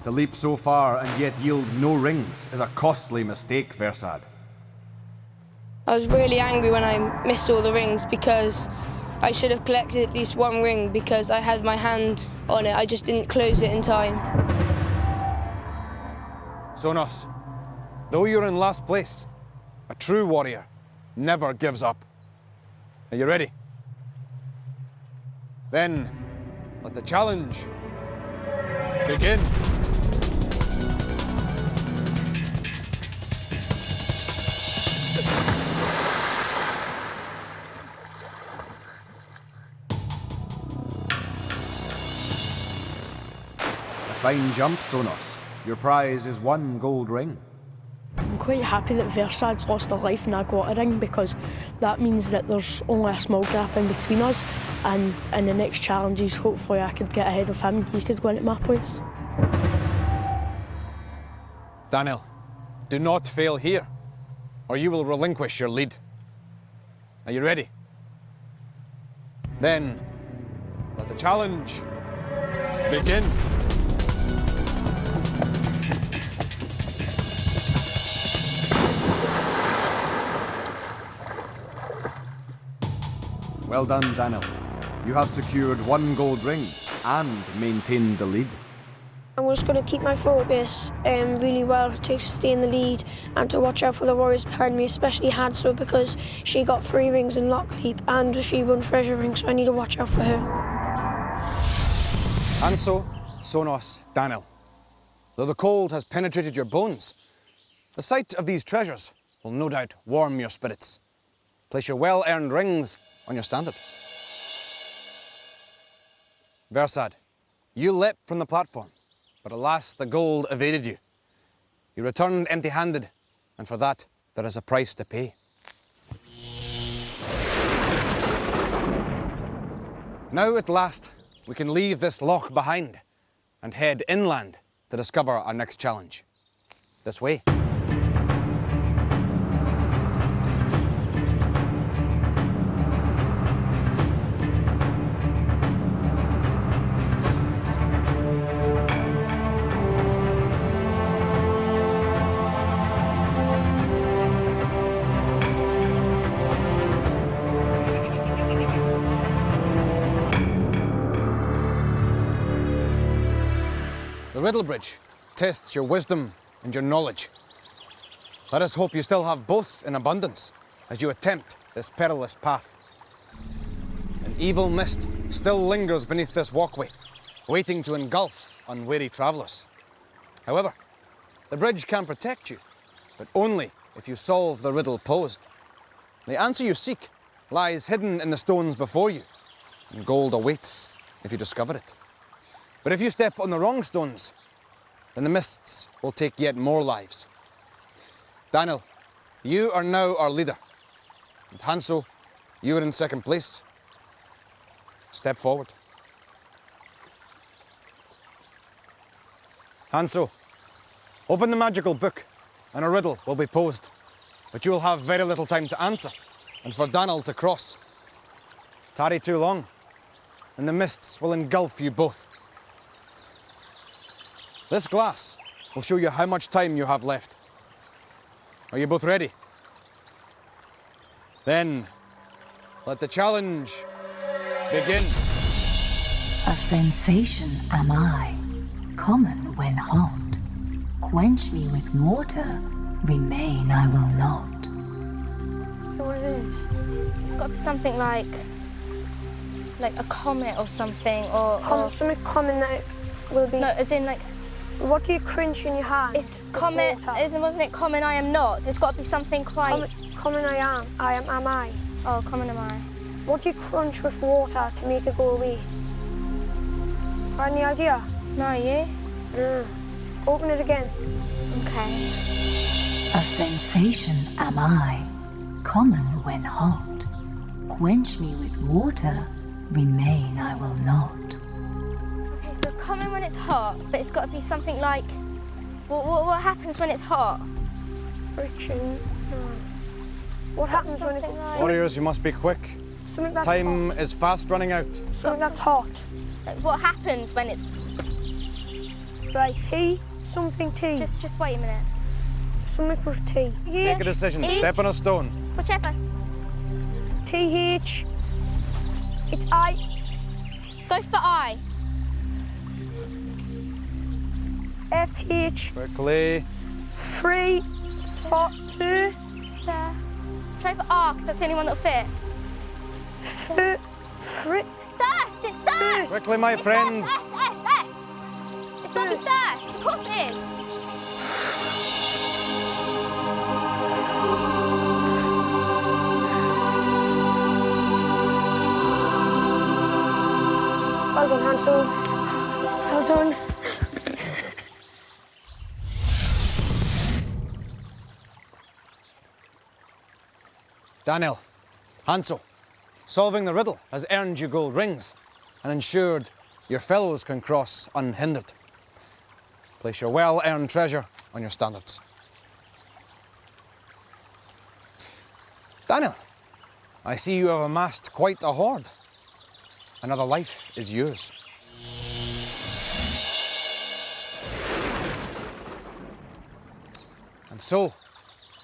To leap so far and yet yield no rings is a costly mistake, Versad. I was really angry when I missed all the rings because I should have collected at least one ring because I had my hand on it. I just didn't close it in time. Sonos, though you're in last place, a true warrior never gives up. Are you ready? Then, let the challenge begin. Fine jump, Sonos. Your prize is 1 gold ring. I'm quite happy that Versad's lost a life and I got a ring because that means that there's only a small gap in between us, and in the next challenges hopefully I could get ahead of him. He could go into my place. Danil, do not fail here or you will relinquish your lead. Are you ready? Then, let the challenge begin. Well done, Danil. You have secured 1 gold ring and maintained the lead. I'm just going to keep my focus really well to stay in the lead and to watch out for the warriors behind me, especially Hanso because she got 3 rings in Lock Leap and she won treasure rings, so I need to watch out for her. Hanso, Sonos, Danil. Though the cold has penetrated your bones, the sight of these treasures will no doubt warm your spirits. Place your well-earned rings on your standard. Versad, you leapt from the platform, but alas, the gold evaded you. You returned empty-handed, and for that, there is a price to pay. Now, at last, we can leave this loch behind and head inland to discover our next challenge. This way. The Riddle Bridge tests your wisdom and your knowledge. Let us hope you still have both in abundance as you attempt this perilous path. An evil mist still lingers beneath this walkway, waiting to engulf unwary travellers. However, the bridge can protect you, but only if you solve the riddle posed. The answer you seek lies hidden in the stones before you, and gold awaits if you discover it. But if you step on the wrong stones, then the mists will take yet more lives. Danil, you are now our leader. And Hanso, you are in second place. Step forward. Hanso, open the magical book and a riddle will be posed. But you will have very little time to answer and for Danil to cross. Tarry too long, and the mists will engulf you both. This glass will show you how much time you have left. Are you both ready? Then, let the challenge begin. A sensation am I, common when hot. Quench me with water, remain I will not. So what it is? It's got to be something like a comet or something, or something common that will be. no, as in like What do you crunch in your hand? it's comet. As in, wasn't it common? I am not. It's got to be something quite. Common I am. Am I. Oh, common am I? What do you crunch with water to make it go away? Got any idea? No, you? Open it again. Okay. A sensation am I, common when hot. Quench me with water, remain I will not. Okay, so it's common when it's hot, but it's got to be something like. What happens when it's hot? Friction. What happens when it something like- Warriors, you must be quick. something that's Time hot? is fast running out. Something that's hot. Like, what happens when it's? Right, tea. Something tea. Just wait a minute. Something with tea. Make a decision. H. Step on a stone. Whichever. TH. It's I. Go for I. FH. Quickly. Free. For. There. Try for R, because that's the only one that'll fit. Free. It's thirst. It's thirst. Quickly, my It's friends. S. It's got to be thirst. Of course it is. Well done, Hanso. Well done. Danil, Hanso, solving the riddle has earned you gold rings and ensured your fellows can cross unhindered. Place your well-earned treasure on your standards. Danil, I see you have amassed quite a hoard. Another life is yours. And so,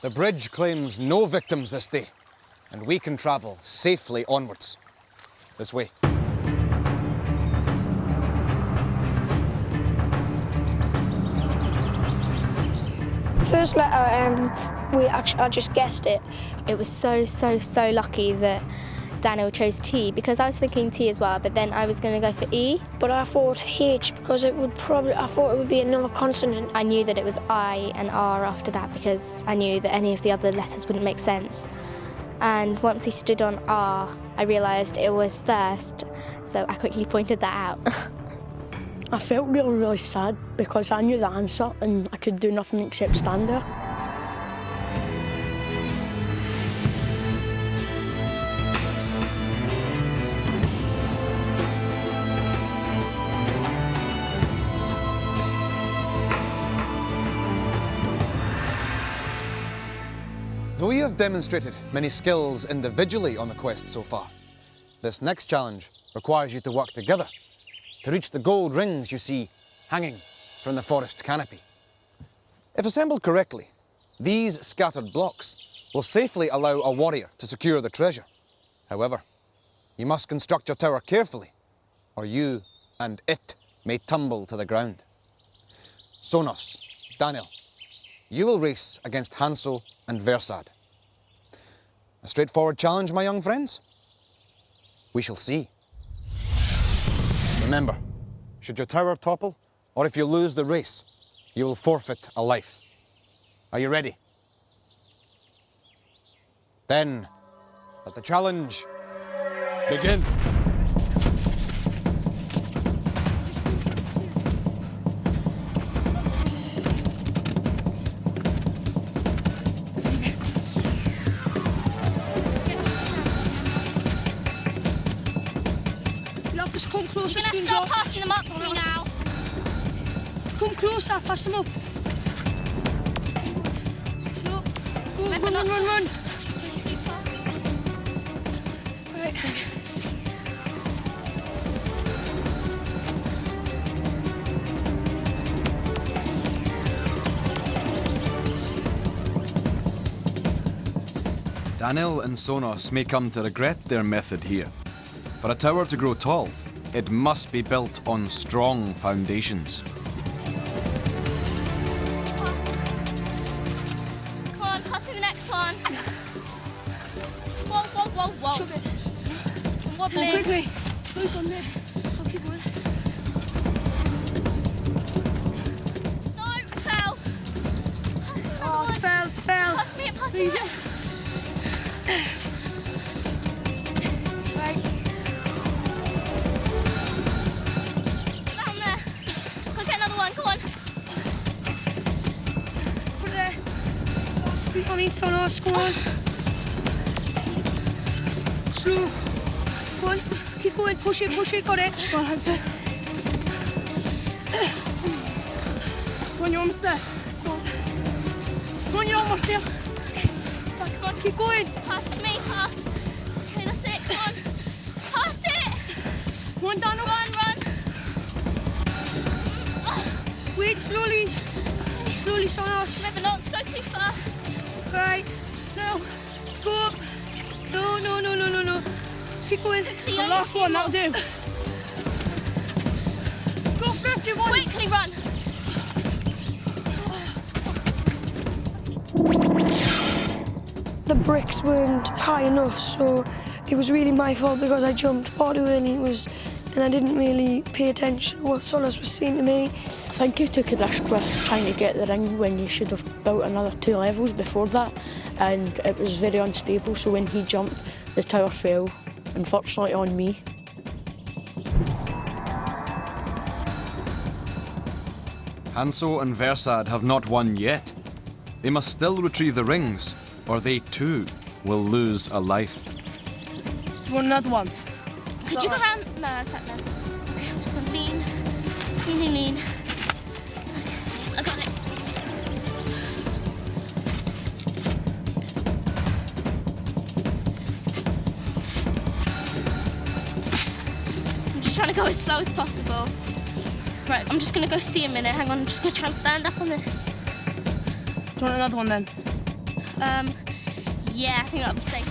the bridge claims no victims this day, and we can travel safely onwards. This way. First letter, I just guessed it. It was so lucky that Danil chose T, because I was thinking T as well, but then I was going to go for E. But I thought H because I thought it would be another consonant. I knew that it was I and R after that, because I knew that any of the other letters wouldn't make sense. And once he stood on R, I realised it was thirst, so I quickly pointed that out. I felt really sad because I knew the answer and I could do nothing except stand there. Though you have demonstrated many skills individually on the quest so far, this next challenge requires you to work together to reach the gold rings you see hanging from the forest canopy. If assembled correctly, these scattered blocks will safely allow a warrior to secure the treasure. However, you must construct your tower carefully, or you and it may tumble to the ground. Sonos, Danil, you will race against Hanso and Versad. A straightforward challenge, my young friends? We shall see. Remember, should your tower topple, or if you lose the race, you will forfeit a life. Are you ready? Then, let the challenge begin. Just come closer, You're going to stop passing them up to me now. Come closer, pass them up. No, run. Right. Danil and Sonos may come to regret their method here. For a tower to grow tall, it must be built on strong foundations. Come on, pass me the next one. Whoa, whoa, whoa, whoa. I'm wobbling. Quickly. Move on there. I'll keep going. No, it fell. Oh, it's fell, it's fell. Pass me it. Right. Down there. Go get another one, go on. Put it there. Keep on in, Sonos, go on. Slow. Go on, keep going, push it, got it. Go on, Hanso. Go on, you're almost there. Go on. Go on, you're almost there. Come on, keep going. Pass to me, pass. Okay, that's it, come on. Pass it. Go on, Danil. Run. Wait, slowly. Slowly, Sonos. Remember not to go too fast. Right, now, go up. No. Keep going. Quickly, The only last a few one, more. that'll do. Go for everyone. Quickly run. The bricks weren't high enough, so it was really my fault because I jumped far too early. And I didn't really pay attention to what Sonos was saying to me. I think you took a risk with trying to get the ring when you should have built another 2 levels before that, and it was very unstable, so when he jumped, the tower fell, unfortunately on me. Hanso and Versad have not won yet. They must still retrieve the rings, or they too will lose a life. You want another one? Could you go around? No, I can't. No. Okay, I'm just gonna lean. Okay, I got it. I'm just trying to go as slow as possible. Right, I'm just gonna go see a minute. Hang on, I'm just gonna try and stand up on this. Do you want another one then? Yeah, I think that'll be safe.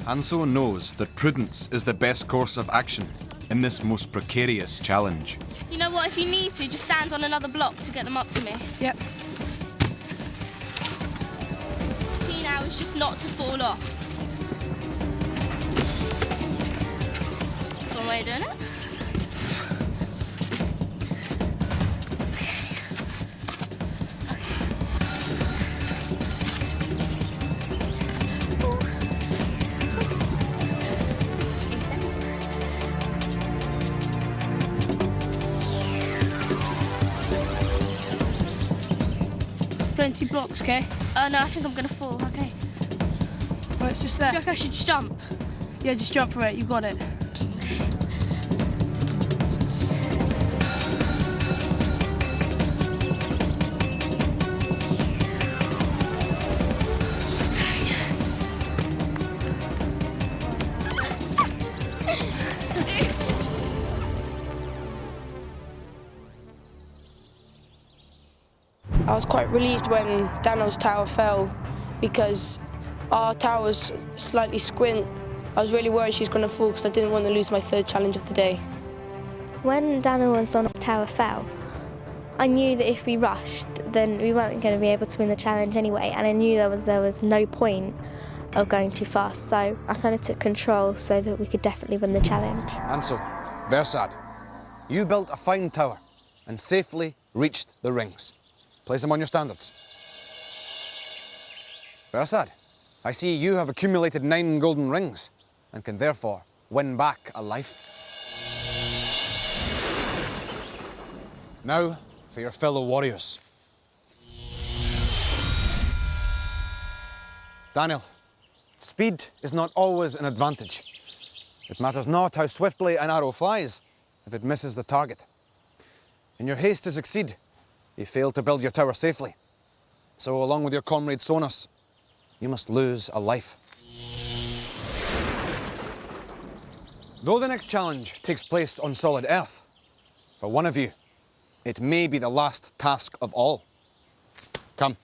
Hanso knows that prudence is the best course of action in this most precarious challenge. You know what? If you need to, just stand on another block to get them up to me. Yep. Key now is just not to fall off. That's one way of doing it. Plenty blocks, okay? Oh no, I think I'm gonna fall. Okay. Well, it's just Do you there. reckon I should jump? Yeah, just jump for it, you got it. I was quite relieved when Danil's tower fell because our tower was slightly squint. I was really worried she was going to fall because I didn't want to lose my 3rd challenge of the day. When Danil and Sonos' tower fell, I knew that if we rushed, then we weren't going to be able to win the challenge anyway, and I knew there was no point of going too fast, so I kind of took control so that we could definitely win the challenge. Hanso, Versad, you built a fine tower and safely reached the rings. Place them on your standards. Versad, I see you have accumulated 9 golden rings and can therefore win back a life. Now for your fellow warriors. Danil, speed is not always an advantage. It matters not how swiftly an arrow flies if it misses the target. In your haste to succeed, you failed to build your tower safely. So along with your comrade Sonos, you must lose a life. Though the next challenge takes place on solid earth, for one of you, it may be the last task of all. Come.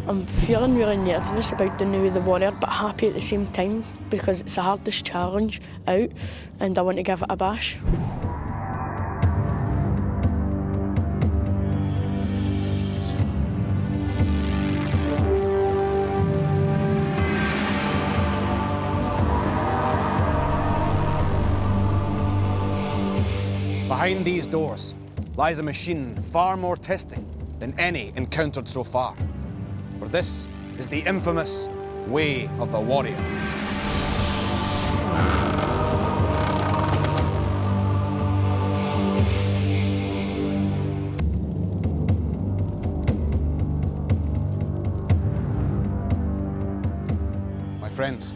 I'm feeling really nervous about doing with the warrior, but happy at the same time because it's the hardest challenge out and I want to give it a bash. Behind these doors lies a machine far more testing than any encountered so far. For this is the infamous Way of the Warrior. My friends,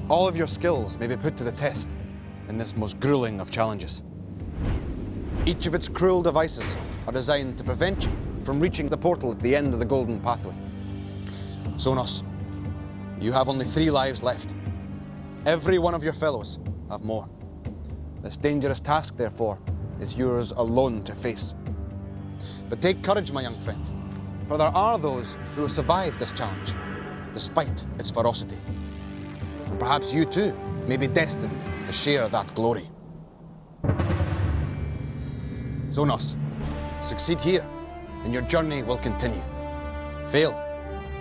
all of your skills may be put to the test in this most grueling of challenges. Each of its cruel devices are designed to prevent you from reaching the portal at the end of the golden pathway. Sonos, you have only 3 lives left. Every one of your fellows have more. This dangerous task, therefore, is yours alone to face. But take courage, my young friend, for there are those who have survived this challenge, despite its ferocity. And perhaps you too may be destined to share that glory. Sonos, succeed here, and your journey will continue. Fail,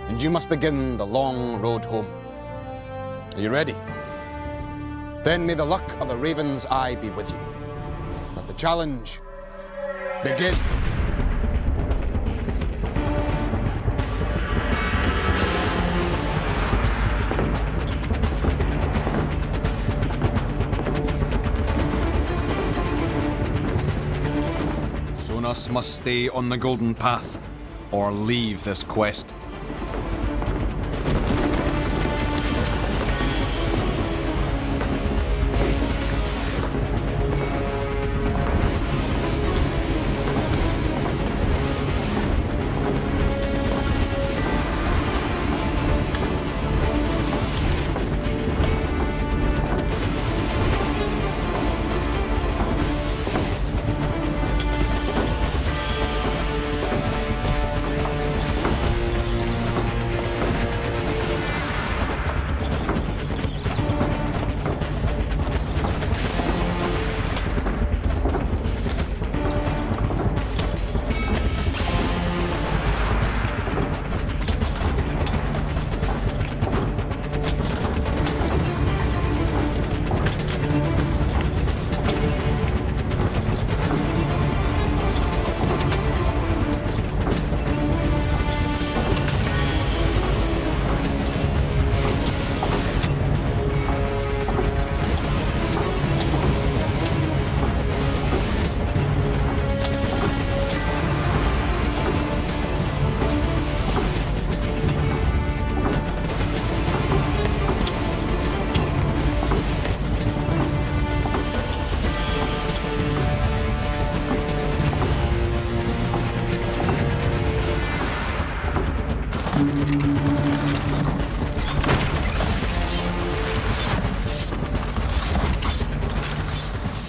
and you must begin the long road home. Are you ready? Then may the luck of the Raven's Eye be with you. Let the challenge begin. Sonos must stay on the golden path or leave this quest.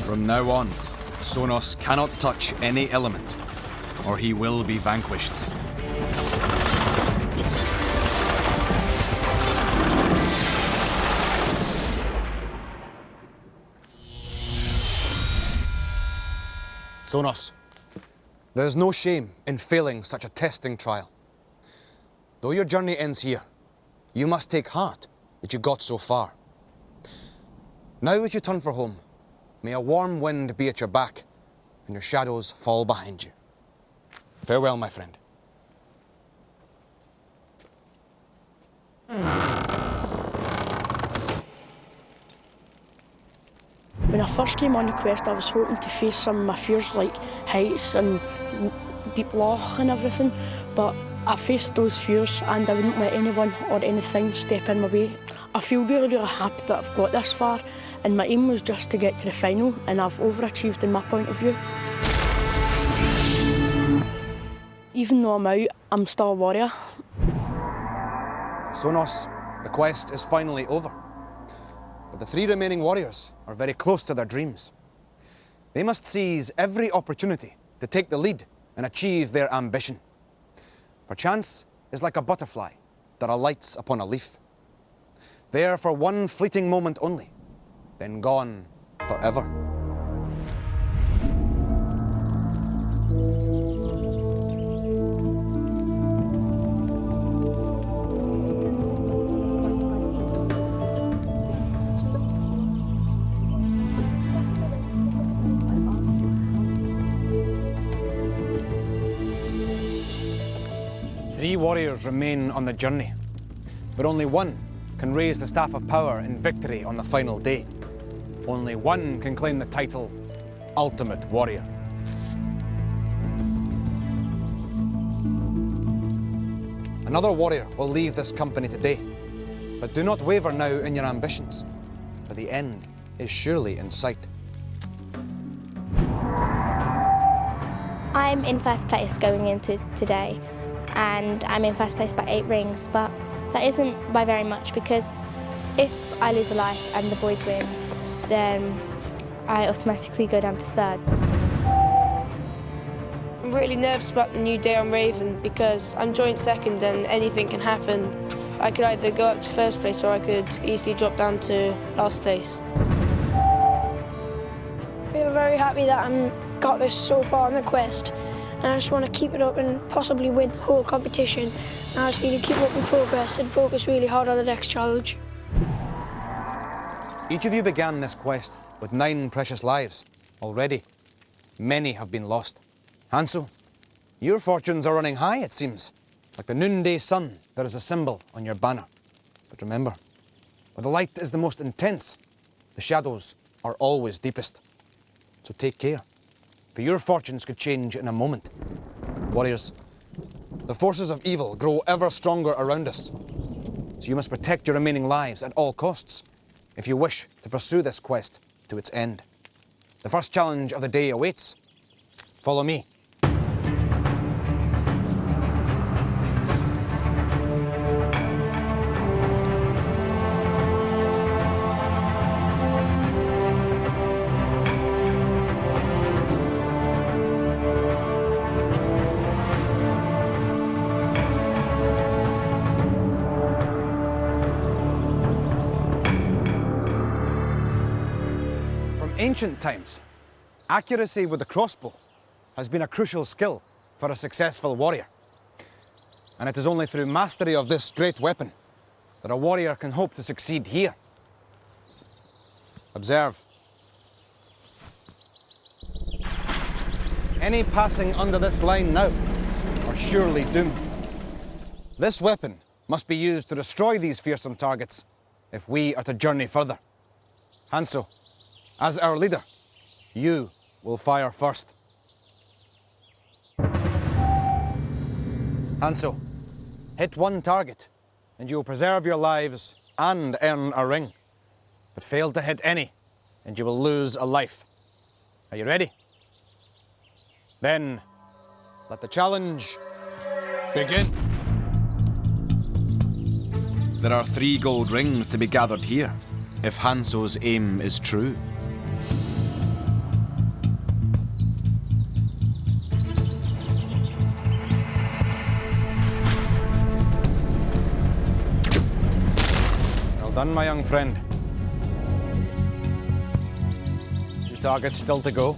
From now on, Sonos cannot touch any element, or he will be vanquished. Sonos, there is no shame in failing such a testing trial. Though your journey ends here, you must take heart that you got so far. Now as you turn for home, may a warm wind be at your back and your shadows fall behind you. Farewell, my friend. When I first came on the quest, I was hoping to face some of my fears like heights and deep loch and everything, but I faced those fears and I wouldn't let anyone or anything step in my way. I feel really, really happy that I've got this far, and my aim was just to get to the final, and I've overachieved in my point of view. Even though I'm out, I'm still a warrior. Sonos, the quest is finally over. But the 3 remaining warriors are very close to their dreams. They must seize every opportunity to take the lead and achieve their ambition. Perchance, is like a butterfly that alights upon a leaf. There for one fleeting moment only, then gone forever. Three warriors remain on the journey, but only one can raise the Staff of Power in victory on the final day. Only one can claim the title Ultimate Warrior. Another warrior will leave this company today, but do not waver now in your ambitions, for the end is surely in sight. I'm in first place going into today, and I'm in first place by 8 rings, but that isn't by very much, because if I lose a life and the boys win, then I automatically go down to 3rd. I'm really nervous about the new day on Raven because I'm joint 2nd and anything can happen. I could either go up to 1st place or I could easily drop down to last place. I feel very happy that I've got this so far on the quest, and I just want to keep it up and possibly win the whole competition. And I just need to keep up my progress and focus really hard on the next challenge. Each of you began this quest with 9 precious lives. Already, many have been lost. Hanso, your fortunes are running high, it seems. Like the noonday sun, there is a symbol on your banner. But remember, where the light is the most intense, the shadows are always deepest. So take care, for your fortunes could change in a moment. Warriors, the forces of evil grow ever stronger around us. So you must protect your remaining lives at all costs if you wish to pursue this quest to its end. The first challenge of the day awaits. Follow me. Ancient times, accuracy with the crossbow has been a crucial skill for a successful warrior. And it is only through mastery of this great weapon that a warrior can hope to succeed here. Observe. Any passing under this line now are surely doomed. This weapon must be used to destroy these fearsome targets if we are to journey further. Hanso, as our leader, you will fire first. Hanso, hit one target and you will preserve your lives and earn a ring. But fail to hit any and you will lose a life. Are you ready? Then let the challenge begin. There are 3 gold rings to be gathered here, if Hanso's aim is true. Well done, my young friend. 2 targets still to go.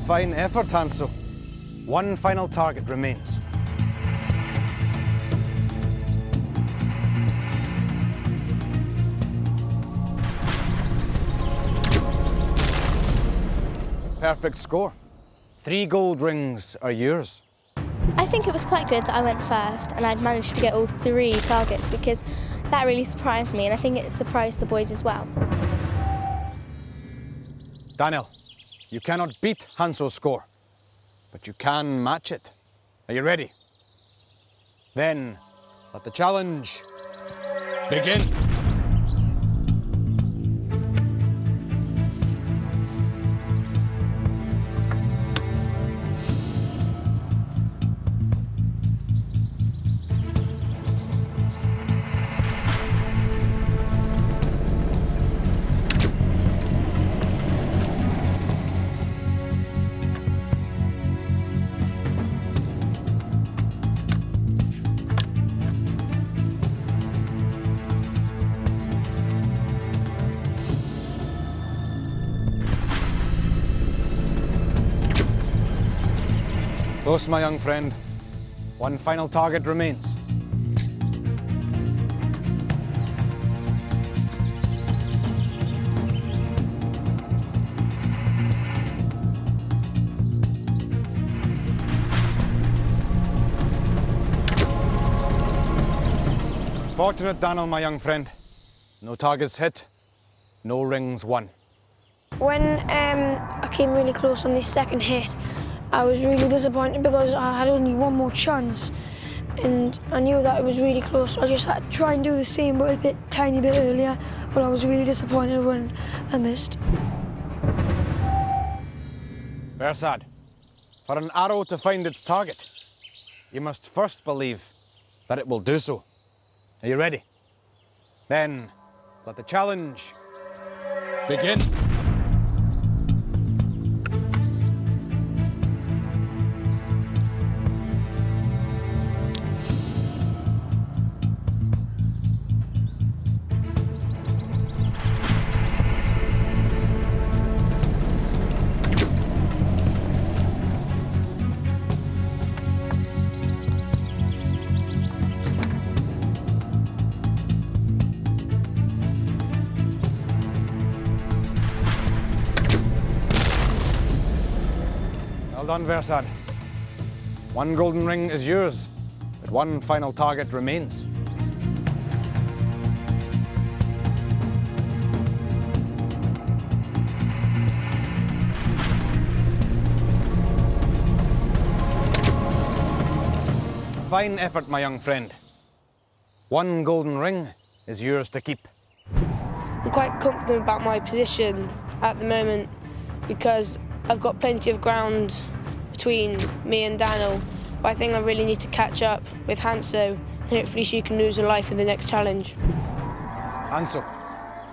Fine effort, Hanso. 1 final target remains. Perfect score. 3 gold rings are yours. I think it was quite good that I went first and I'd managed to get all 3 targets, because that really surprised me, and I think it surprised the boys as well. Danil, you cannot beat Hanso's score, but you can match it. Are you ready? Then let the challenge begin. close, my young friend. One final target remains. Fortunate, Danil, my young friend. No targets hit, no rings won. When I came really close on this second hit, I was really disappointed because I had only one more chance and I knew that it was really close. I just had to try and do the same but a tiny bit earlier, but I was really disappointed when I missed. Versad, for an arrow to find its target, you must first believe that it will do so. Are you ready? Then let the challenge begin. Well done, Versad. One golden ring is yours, but one final target remains. Fine effort, my young friend. One golden ring is yours to keep. I'm quite confident about my position at the moment because I've got plenty of ground between me and Danil, but I think I really need to catch up with Hanso. Hopefully she can lose her life in the next challenge. Hanso,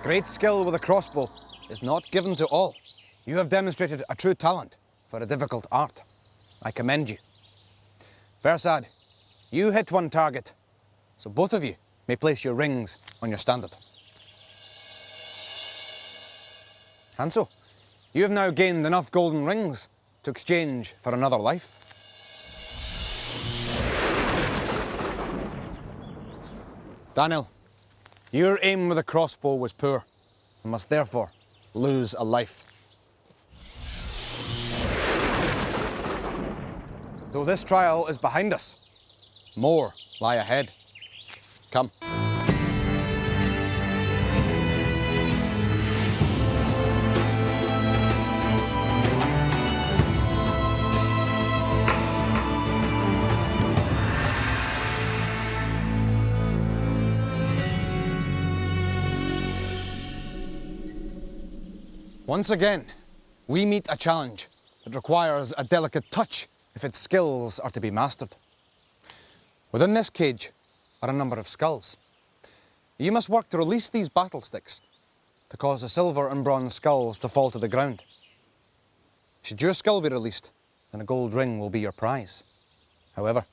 great skill with a crossbow is not given to all. You have demonstrated a true talent for a difficult art. I commend you. Versad, you hit one target, so both of you may place your rings on your standard. Hanso, you have now gained enough golden rings to exchange for another life. Danil, your aim with a crossbow was poor and must therefore lose a life. Though this trial is behind us, more lie ahead. Come. Once again, we meet a challenge that requires a delicate touch if its skills are to be mastered. Within this cage are a number of skulls. You must work to release these battle sticks to cause the silver and bronze skulls to fall to the ground. Should your skull be released, then a gold ring will be your prize. However,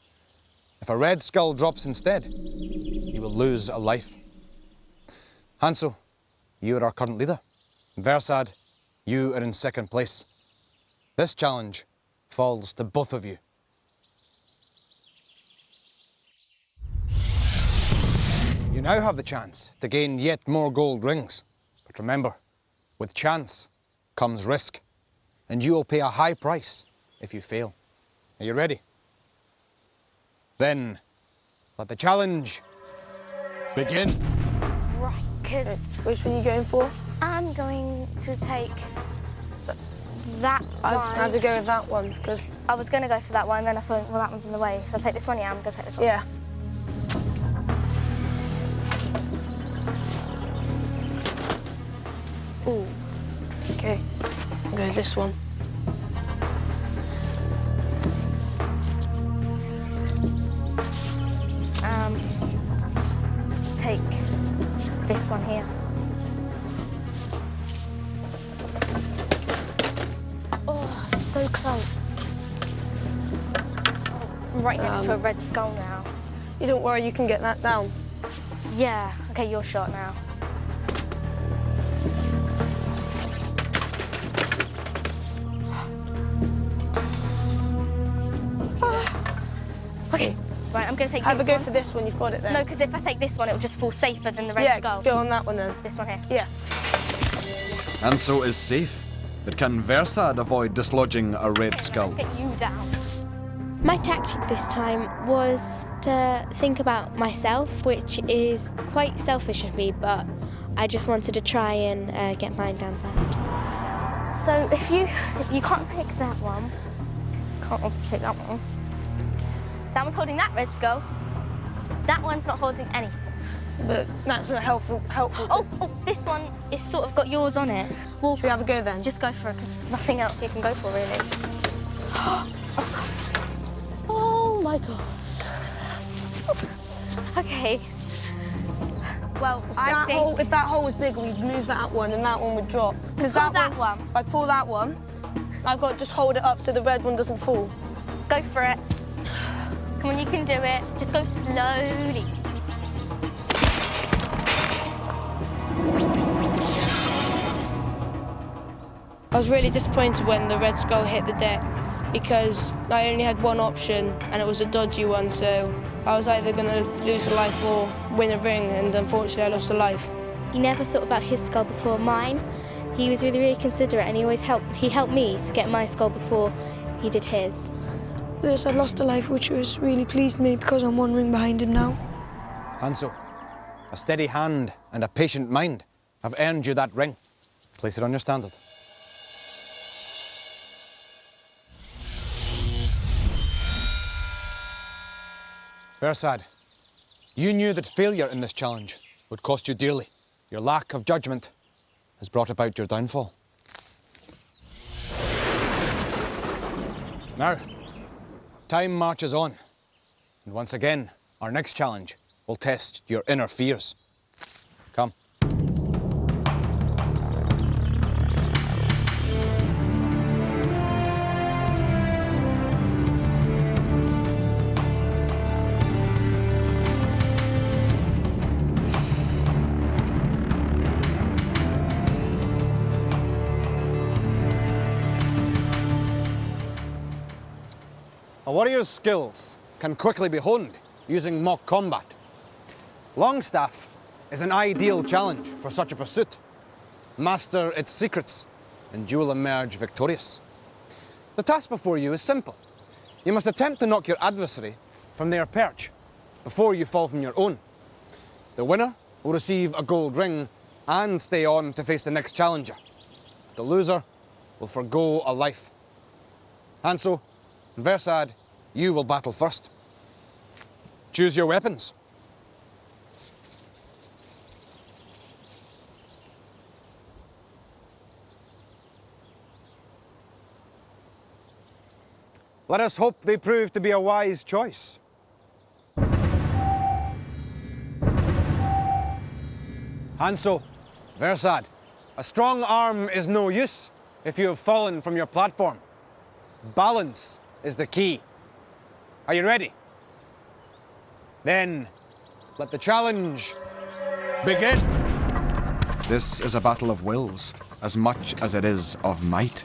if a red skull drops instead, you will lose a life. Hanso, you are our current leader. Versad, you are in second place. This challenge falls to both of you. You now have the chance to gain yet more gold rings. But remember, with chance comes risk, and you will pay a high price if you fail. Are you ready? Then, let the challenge begin. Right, because Which one are you going for? I'm going to take that I one. have to go with that one because I was going to go for that one, then I thought, well, that one's in the way. So I'll take this one, yeah, I'm going to take this one. yeah. Ooh. Okay. I'll go with this one. Take this one here. Oh, so close. I'm right next to a red skull now. You don't worry, you can get that down. Yeah, okay, your shot now. Okay, right, I'm going to take Have this a go one. for this one, you've got it then. No, because if I take this one, it will just fall safer than the red skull. Yeah, go on that one then. This one here. Yeah. Hanso is safe, but can Versad avoid dislodging a red skull? Let's get you down. My tactic this time was to think about myself, which is quite selfish of me, but I just wanted to try and get mine down first. So if you can't take that one, can't obviously take that one. That one's holding that red skull. That one's not holding anything. But that's not helpful. Oh, this one is sort of got yours on it. Well, should we have a go then? Just go for it, because there's nothing else you can go for, really. Oh my god. Okay. Well, I think... If that hole was bigger, we'd move that one and that one would drop. Because Pull that one. If I pull that one, I've got to just hold it up so the red one doesn't fall. Go for it. Come on, you can do it. Just go slowly. I was really disappointed when the red skull hit the deck because I only had one option and it was a dodgy one, so I was either going to lose a life or win a ring, and unfortunately I lost a life. He never thought about his skull before mine. He was really, really considerate, and he helped me to get my skull before he did his. Yes, I lost a life, which was really pleased me because I'm one ring behind him now. Hanso, a steady hand and a patient mind have earned you that ring. Place it on your standard. Versad, you knew that failure in this challenge would cost you dearly. Your lack of judgment has brought about your downfall. Now, time marches on, and once again, our next challenge will test your inner fears. Come. A warrior's skills can quickly be honed using mock combat. Longstaff is an ideal challenge for such a pursuit. Master its secrets, and you will emerge victorious. The task before you is simple. You must attempt to knock your adversary from their perch before you fall from your own. The winner will receive a gold ring and stay on to face the next challenger. The loser will forgo a life. Hanso and Versad, you will battle first. Choose your weapons. Let us hope they prove to be a wise choice. Hanso, Versad, a strong arm is no use if you have fallen from your platform. Balance is the key. Are you ready? Then, let the challenge begin. This is a battle of wills, as much as it is of might.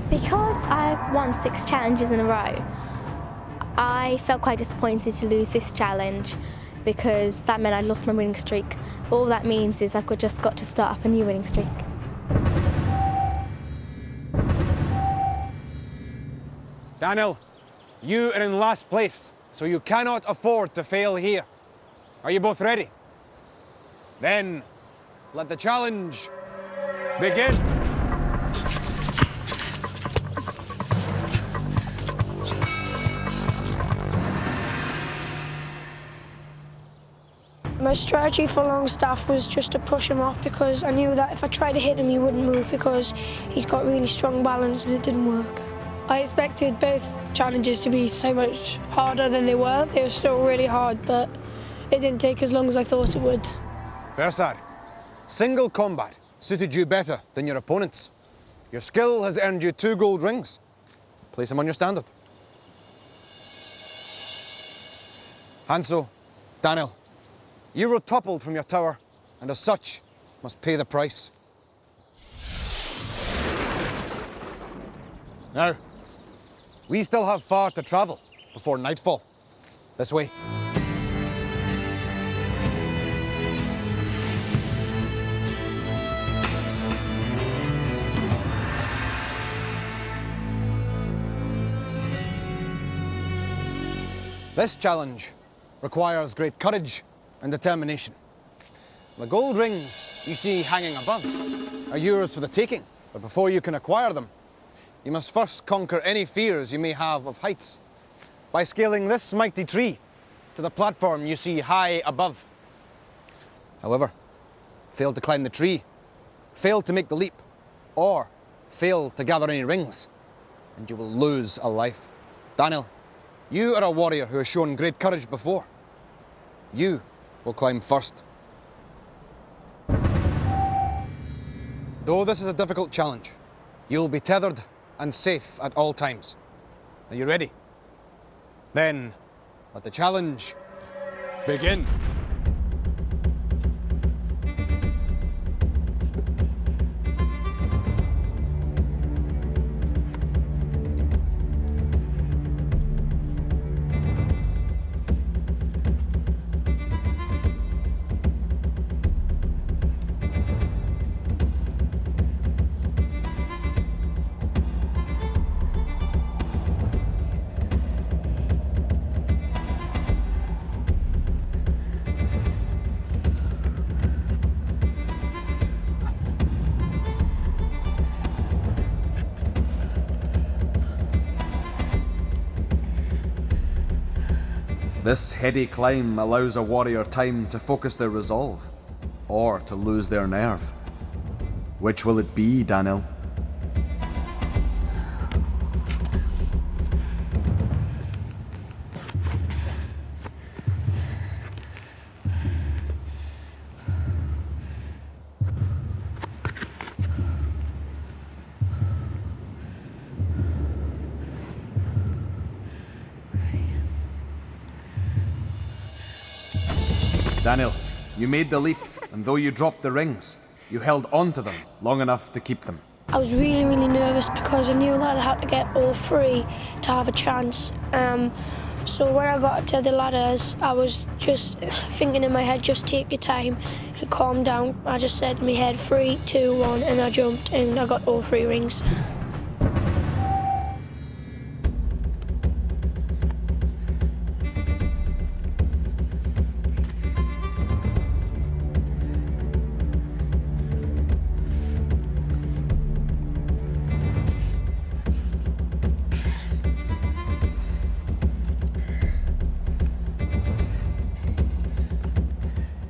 Because I've won 6 challenges in a row, I felt quite disappointed to lose this challenge because that meant I lost my winning streak. All that means is I've just got to start up a new winning streak. Danil, you are in last place, so you cannot afford to fail here. Are you both ready? Then, let the challenge begin. My strategy for Longstaff was just to push him off because I knew that if I tried to hit him, he wouldn't move because he's got really strong balance, and it didn't work. I expected both challenges to be so much harder than they were. They were still really hard, but it didn't take as long as I thought it would. Versad, single combat suited you better than your opponents. Your skill has earned you 2 gold rings. Place them on your standard. Hanso, Danil, you were toppled from your tower, and as such, must pay the price. Now, we still have far to travel before nightfall. This way. This challenge requires great courage and determination. The gold rings you see hanging above are yours for the taking, but before you can acquire them, you must first conquer any fears you may have of heights by scaling this mighty tree to the platform you see high above. However, fail to climb the tree, fail to make the leap, or fail to gather any rings, and you will lose a life. Danil, you are a warrior who has shown great courage before. You will climb first. Though this is a difficult challenge, you'll be tethered and safe at all times. Are you ready? Then, let the challenge begin. This heady climb allows a warrior time to focus their resolve, or to lose their nerve. Which will it be, Danil? Danil, you made the leap, and though you dropped the rings, you held on to them long enough to keep them. I was really, really nervous because I knew that I had to get all three to have a chance. So when I got to the ladders, I was just thinking in my head, just take your time and calm down. I just said in my head, 3, 2, 1, and I jumped and I got all 3 rings.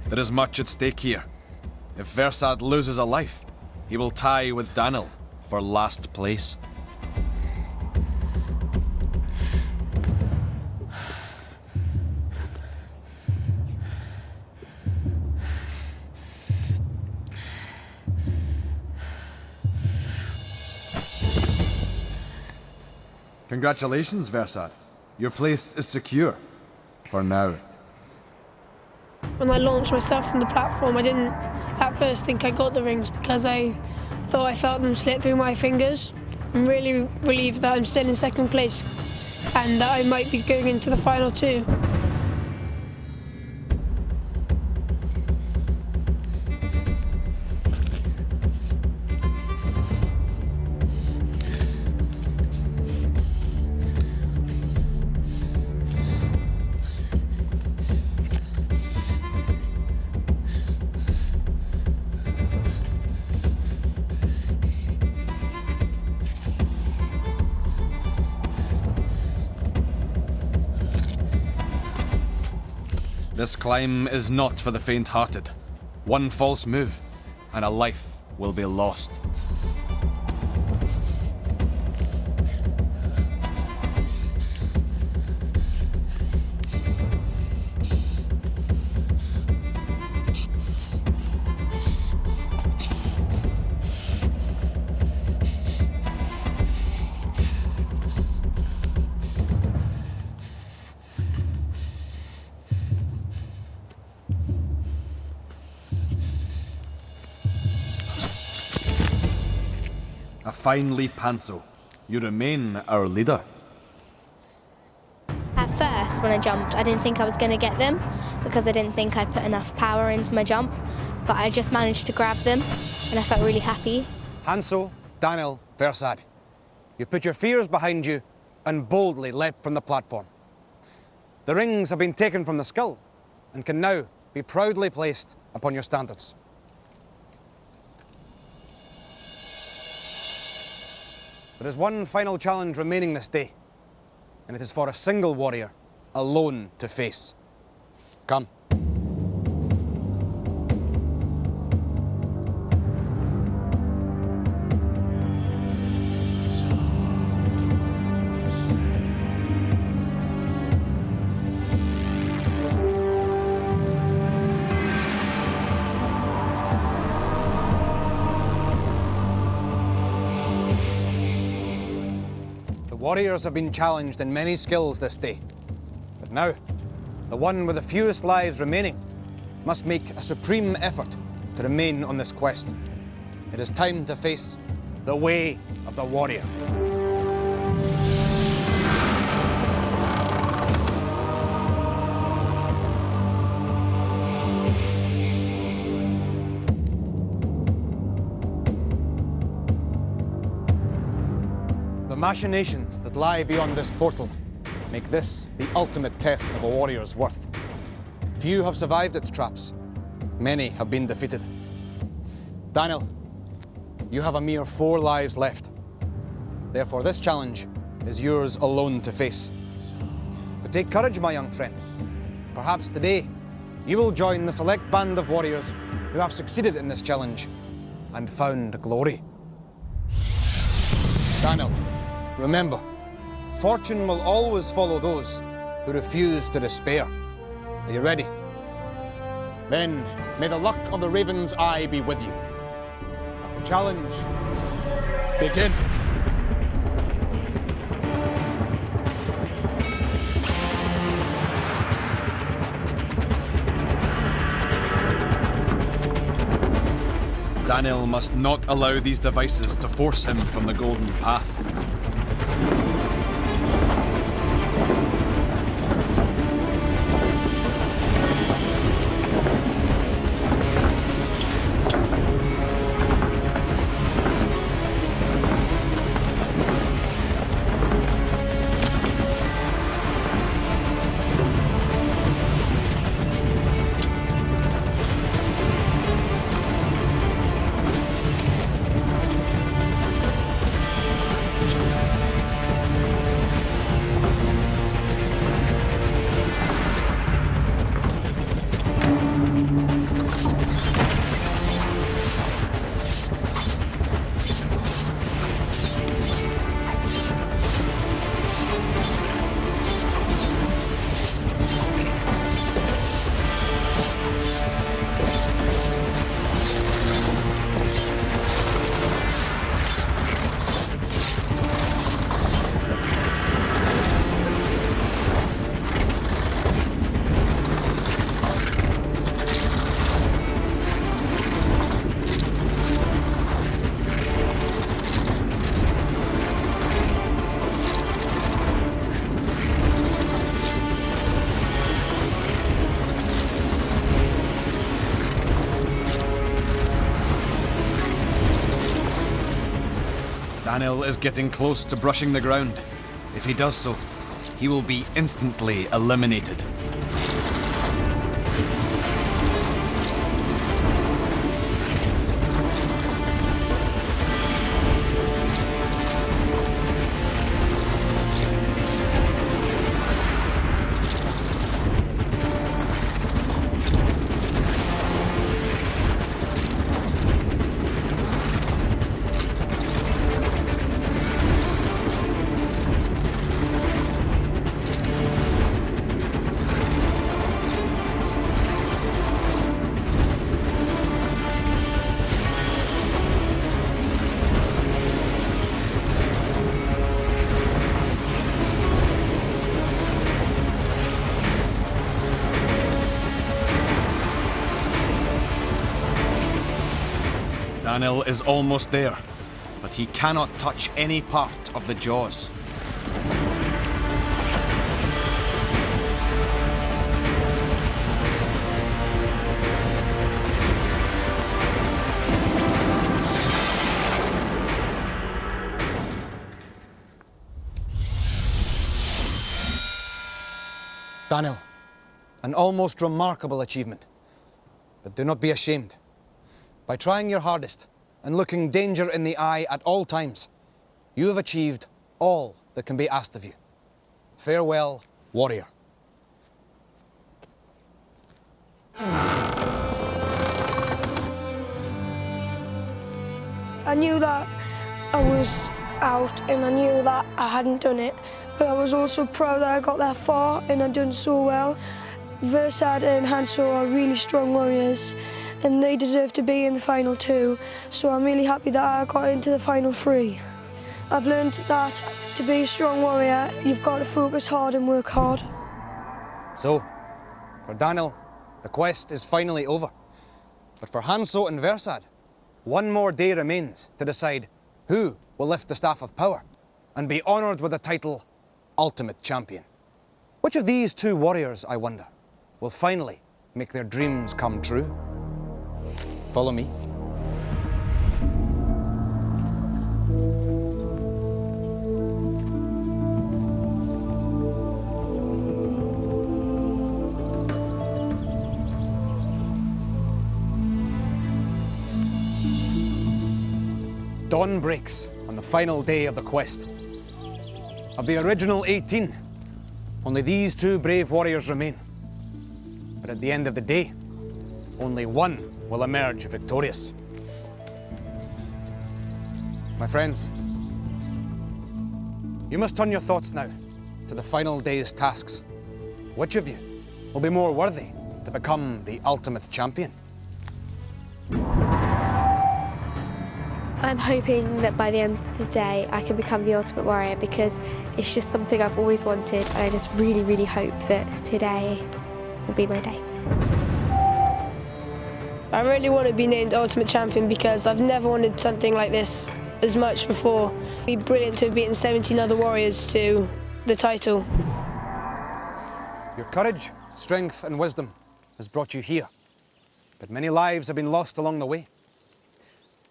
There is much at stake here. If Versad loses a life, he will tie with Danil for last place. Congratulations, Versad. Your place is secure. For now. When I launched myself from the platform, I didn't at first think I got the rings because I thought I felt them slip through my fingers. I'm really relieved that I'm still in second place and that I might be going into the final 2. This climb is not for the faint-hearted. One false move, and a life will be lost. A fine leap, Hanso. You remain our leader. At first, when I jumped, I didn't think I was going to get them because I didn't think I'd put enough power into my jump, but I just managed to grab them and I felt really happy. Hanso, Danil, Versad. You put your fears behind you and boldly leapt from the platform. The rings have been taken from the skull and can now be proudly placed upon your standards. There is one final challenge remaining this day, and it is for a single warrior, alone to face. Come. Warriors have been challenged in many skills this day. But now, the one with the fewest lives remaining must make a supreme effort to remain on this quest. It is time to face the way of the warrior. The machinations that lie beyond this portal make this the ultimate test of a warrior's worth. Few have survived its traps. Many have been defeated. Danil, you have a mere 4 lives left. Therefore, this challenge is yours alone to face. But take courage, my young friend. Perhaps today, you will join the select band of warriors who have succeeded in this challenge and found glory. Danil, remember, fortune will always follow those who refuse to despair. Are you ready? Then, may the luck of the Raven's Eye be with you. Let the challenge begin. Danil must not allow these devices to force him from the golden path. Danil is getting close to brushing the ground. If he does so, he will be instantly eliminated. Danil is almost there. but he cannot touch any part of the jaws. Danil, an almost remarkable achievement. But do not be ashamed. By trying your hardest and looking danger in the eye at all times, you have achieved all that can be asked of you. Farewell, warrior. I knew that I was out and I knew that I hadn't done it, but I was also proud that I got that far and I'd done so well. Versad and Hanso are really strong warriors and they deserve to be in the final two, so I'm really happy that I got into the final three. I've learned that to be a strong warrior, you've got to focus hard and work hard. So, for Danil, the quest is finally over. But for Hanso and Versad, one more day remains to decide who will lift the Staff of Power and be honoured with the title Ultimate Champion. Which of these two warriors, I wonder, will finally make their dreams come true? Follow me. Dawn breaks on the final day of the quest. Of the original 18, only these two brave warriors remain. But at the end of the day, only one will emerge victorious. My friends, you must turn your thoughts now to the final day's tasks. Which of you will be more worthy to become the ultimate champion? I'm hoping that by the end of the day I can become the Ultimate Warrior, because it's just something I've always wanted, and I just really, really hope that today will be my day. I really want to be named Ultimate Champion because I've never wanted something like this as much before. It'd be brilliant to have beaten 17 other warriors to the title. Your courage, strength and wisdom has brought you here, but many lives have been lost along the way.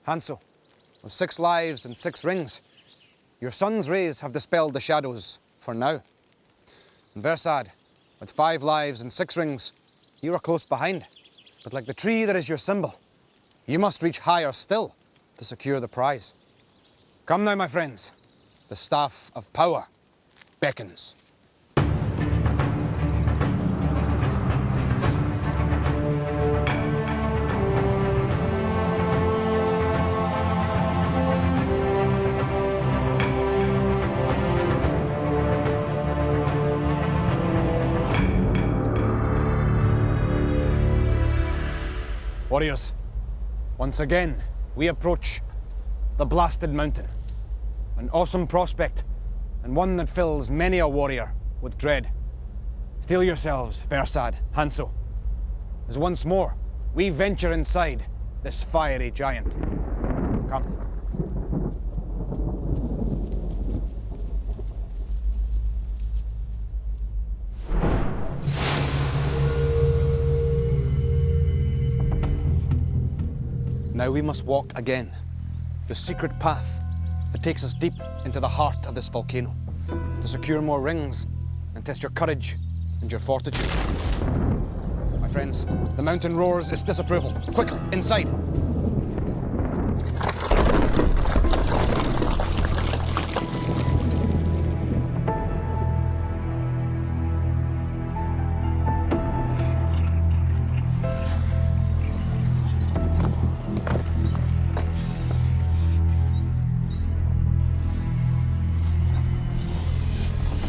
Hanso, with 6 lives and 6 rings, your sun's rays have dispelled the shadows for now. And Versad, with 5 lives and 6 rings, you are close behind. But like the tree that is your symbol, you must reach higher still to secure the prize. Come now, my friends. The Staff of Power beckons. Warriors, once again, we approach the Blasted Mountain. An awesome prospect, and one that fills many a warrior with dread. Steel yourselves, Versad, Hanso, as once more we venture inside this fiery giant. Come. Now we must walk again, the secret path that takes us deep into the heart of this volcano, to secure more rings and test your courage and your fortitude. My friends, the mountain roars its disapproval. Quickly, inside.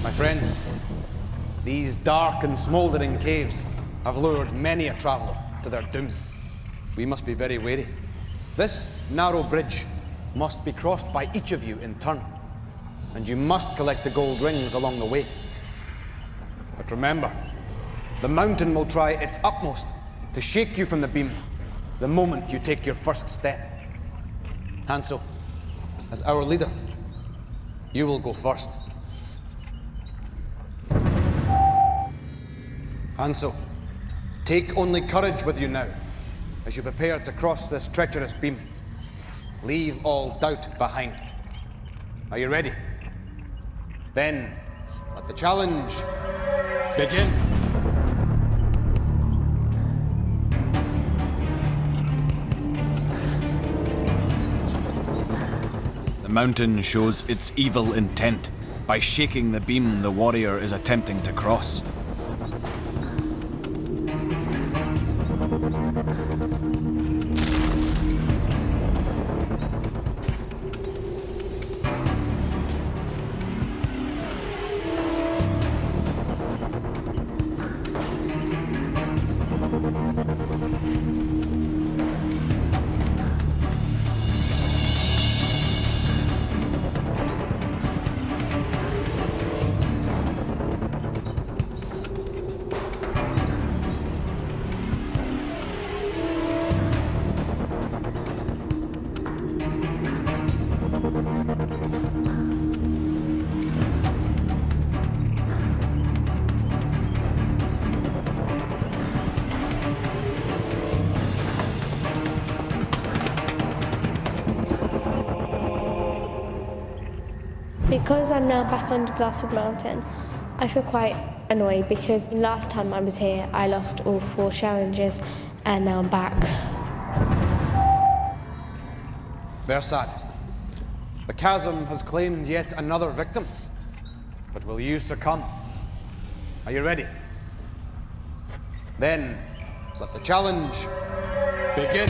My friends, these dark and smouldering caves have lured many a traveller to their doom. We must be very wary. This narrow bridge must be crossed by each of you in turn, and you must collect the gold rings along the way. But remember, the mountain will try its utmost to shake you from the beam the moment you take your first step. Hanso, as our leader, you will go first. Hanso, take only courage with you now, as you prepare to cross this treacherous beam. Leave all doubt behind. Are you ready? Then, let the challenge begin. The mountain shows its evil intent by shaking the beam the warrior is attempting to cross. Because I'm now back on the Blasted Mountain, I feel quite annoyed because last time I was here I lost all 4 challenges and now I'm back. Versad, the chasm has claimed yet another victim. But will you succumb? Are you ready? Then, let the challenge begin.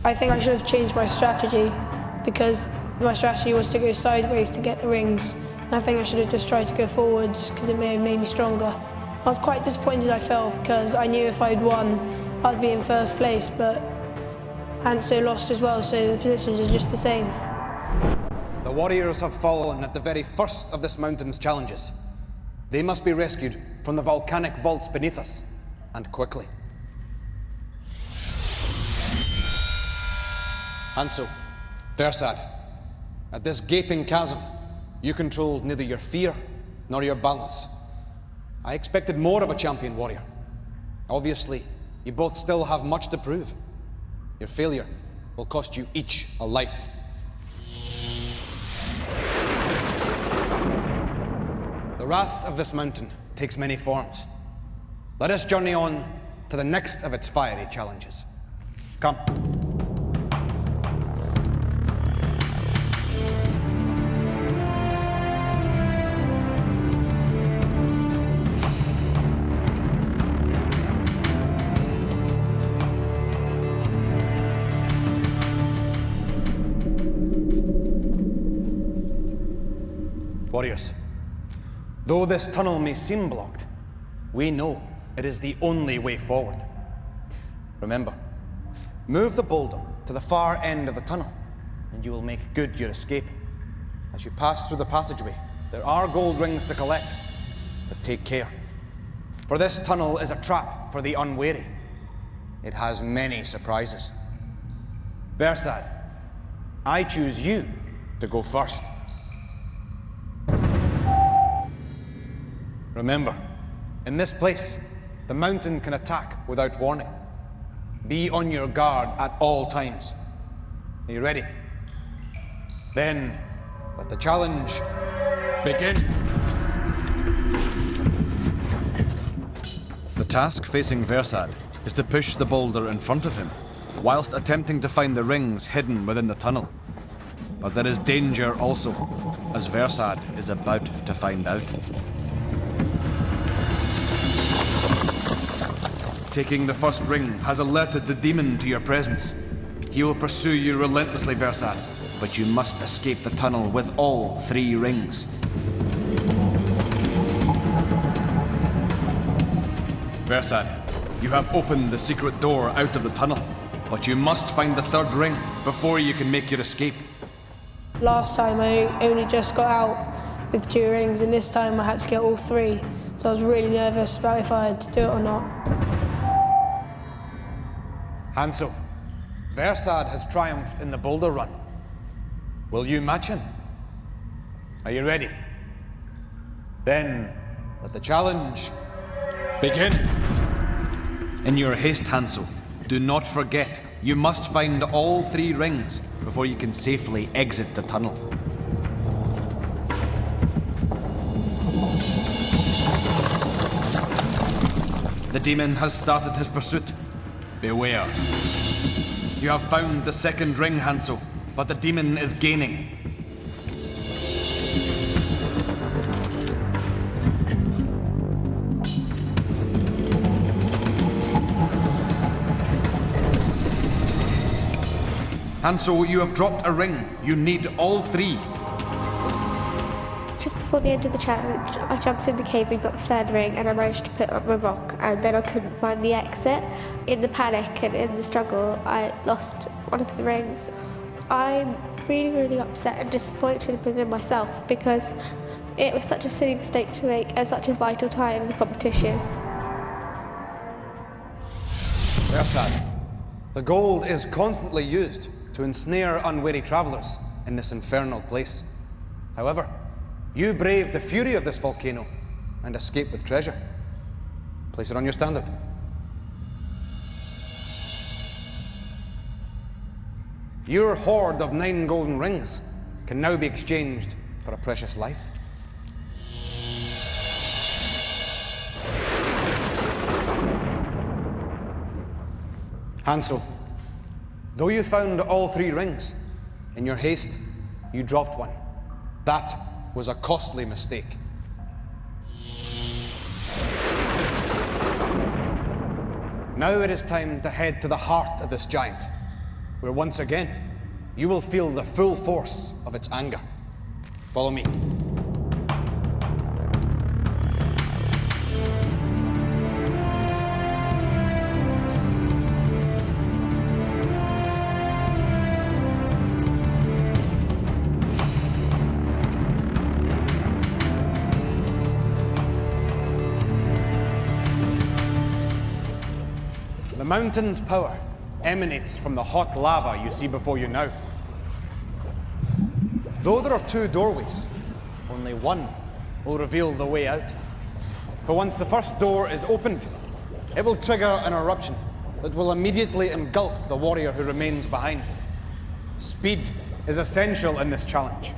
I think I should have changed my strategy because my strategy was to go sideways to get the rings. And I think I should have just tried to go forwards because it may have made me stronger. I was quite disappointed I fell because I knew if I'd won, I'd be in first place, but Hanso lost as well, so the positions are just the same. The warriors have fallen at the very first of this mountain's challenges. They must be rescued from the volcanic vaults beneath us, and quickly. Hanso, Versad, at this gaping chasm, you controlled neither your fear nor your balance. I expected more of a champion warrior. Obviously, you both still have much to prove. Your failure will cost you each a life. The wrath of this mountain takes many forms. Let us journey on to the next of its fiery challenges. Come. Warriors, though this tunnel may seem blocked, we know it is the only way forward. Remember, move the boulder to the far end of the tunnel, and you will make good your escape. As you pass through the passageway, there are gold rings to collect, but take care. For this tunnel is a trap for the unwary. It has many surprises. Versad, I choose you to go first. Remember, in this place, the mountain can attack without warning. Be on your guard at all times. Are you ready? Then, let the challenge begin. The task facing Versad is to push the boulder in front of him, whilst attempting to find the rings hidden within the tunnel. But there is danger also, as Versad is about to find out. Taking the first ring has alerted the demon to your presence. He will pursue you relentlessly, Versad, but you must escape the tunnel with all 3 rings. Versad, you have opened the secret door out of the tunnel, but you must find the 3rd ring before you can make your escape. Last time I only just got out with 2 rings, and this time I had to get all 3. So I was really nervous about if I had to do it or not. Hanso, Versad has triumphed in the boulder run. Will you match him? Are you ready? Then let the challenge begin. In your haste, Hanso, do not forget, you must find all 3 rings before you can safely exit the tunnel. The demon has started his pursuit. Beware. You have found the 2nd ring, Hanso, but the demon is gaining. Hanso, you have dropped a ring. You need all 3. Just before the end of the challenge, I jumped in the cave and got the 3rd ring, and I managed to put up my rock, and then I couldn't find the exit. In the panic and in the struggle, I lost one of the rings. I'm really, really upset and disappointed within myself because it was such a silly mistake to make at such a vital time in the competition. Versad, the gold is constantly used to ensnare unwary travellers in this infernal place. However, you braved the fury of this volcano and escaped with treasure. Place it on your standard. Your hoard of 9 golden rings can now be exchanged for a precious life. Hanso, though you found all 3 rings, in your haste, you dropped one. That was a costly mistake. Now it is time to head to the heart of this giant, where once again, you will feel the full force of its anger. Follow me. The mountain's power emanates from the hot lava you see before you now. Though there are 2 doorways, only one will reveal the way out. For once the first door is opened, it will trigger an eruption that will immediately engulf the warrior who remains behind. Speed is essential in this challenge,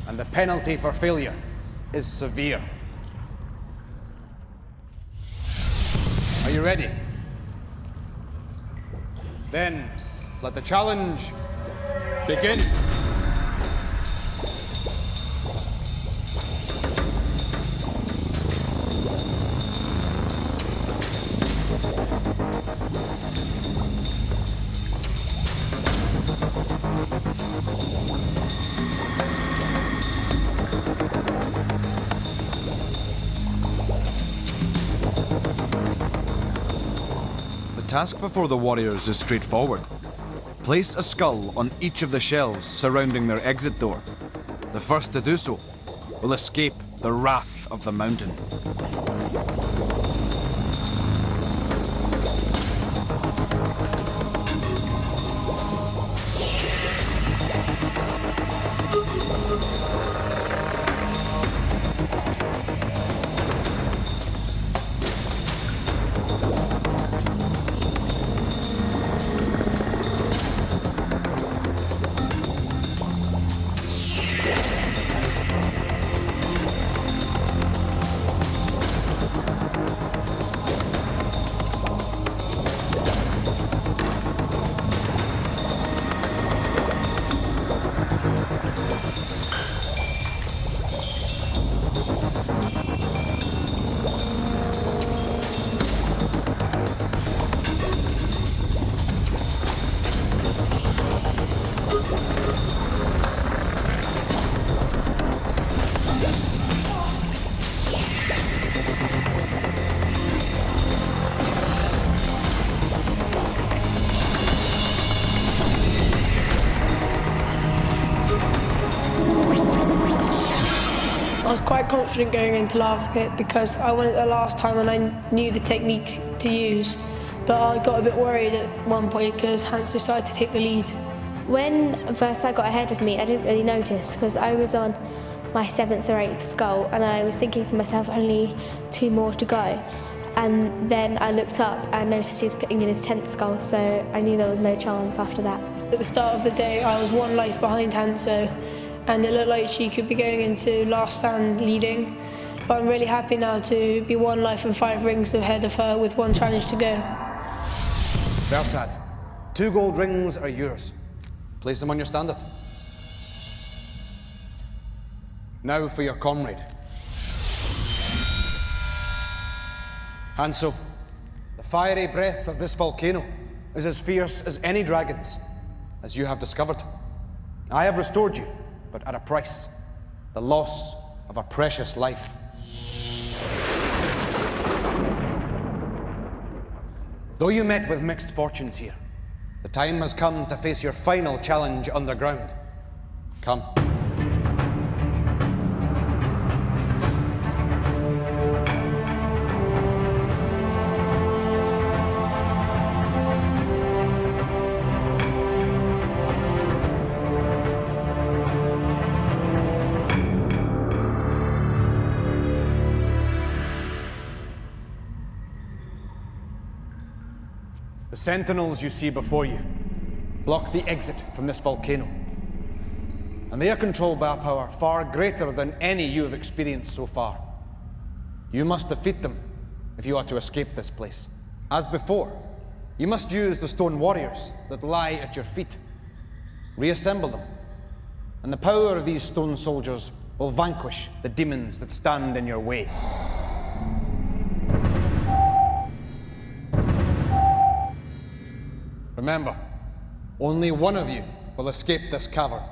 and the penalty for failure is severe. Are you ready? Then, let the challenge begin. The task before the warriors is straightforward. Place a skull on each of the shelves surrounding their exit door. The first to do so will escape the wrath of the mountain. was quite confident going into Lava Pit because I won it the last time and I knew the techniques to use. But I got a bit worried at one point because Hanso started to take the lead. When Versailles got ahead of me, I didn't really notice because I was on my 7th or 8th skull and I was thinking to myself, only 2 more to go. And then I looked up and noticed he was putting in his 10th skull, so I knew there was no chance after that. At the start of the day, I was 1 life behind Hanso, and it looked like she could be going into last stand leading. But I'm really happy now to be 1 life and 5 rings ahead of her with 1 challenge to go. Versailles, 2 gold rings are yours. Place them on your standard. Now for your comrade. Hanso, the fiery breath of this volcano is as fierce as any dragon's, as you have discovered. I have restored you, but at a price, the loss of a precious life. Though you met with mixed fortunes here, the time has come to face your final challenge underground. Come. The sentinels you see before you block the exit from this volcano. And they are controlled by a power far greater than any you have experienced so far. You must defeat them if you are to escape this place. As before, you must use the stone warriors that lie at your feet. Reassemble them, and the power of these stone soldiers will vanquish the demons that stand in your way. Remember, only one of you will escape this cavern.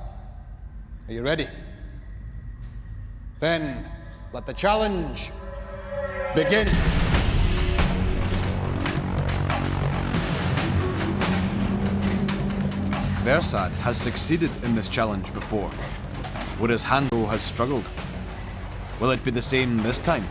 Are you ready? Then, let the challenge begin. Versailles has succeeded in this challenge before, whereas Hanso has struggled. Will it be the same this time?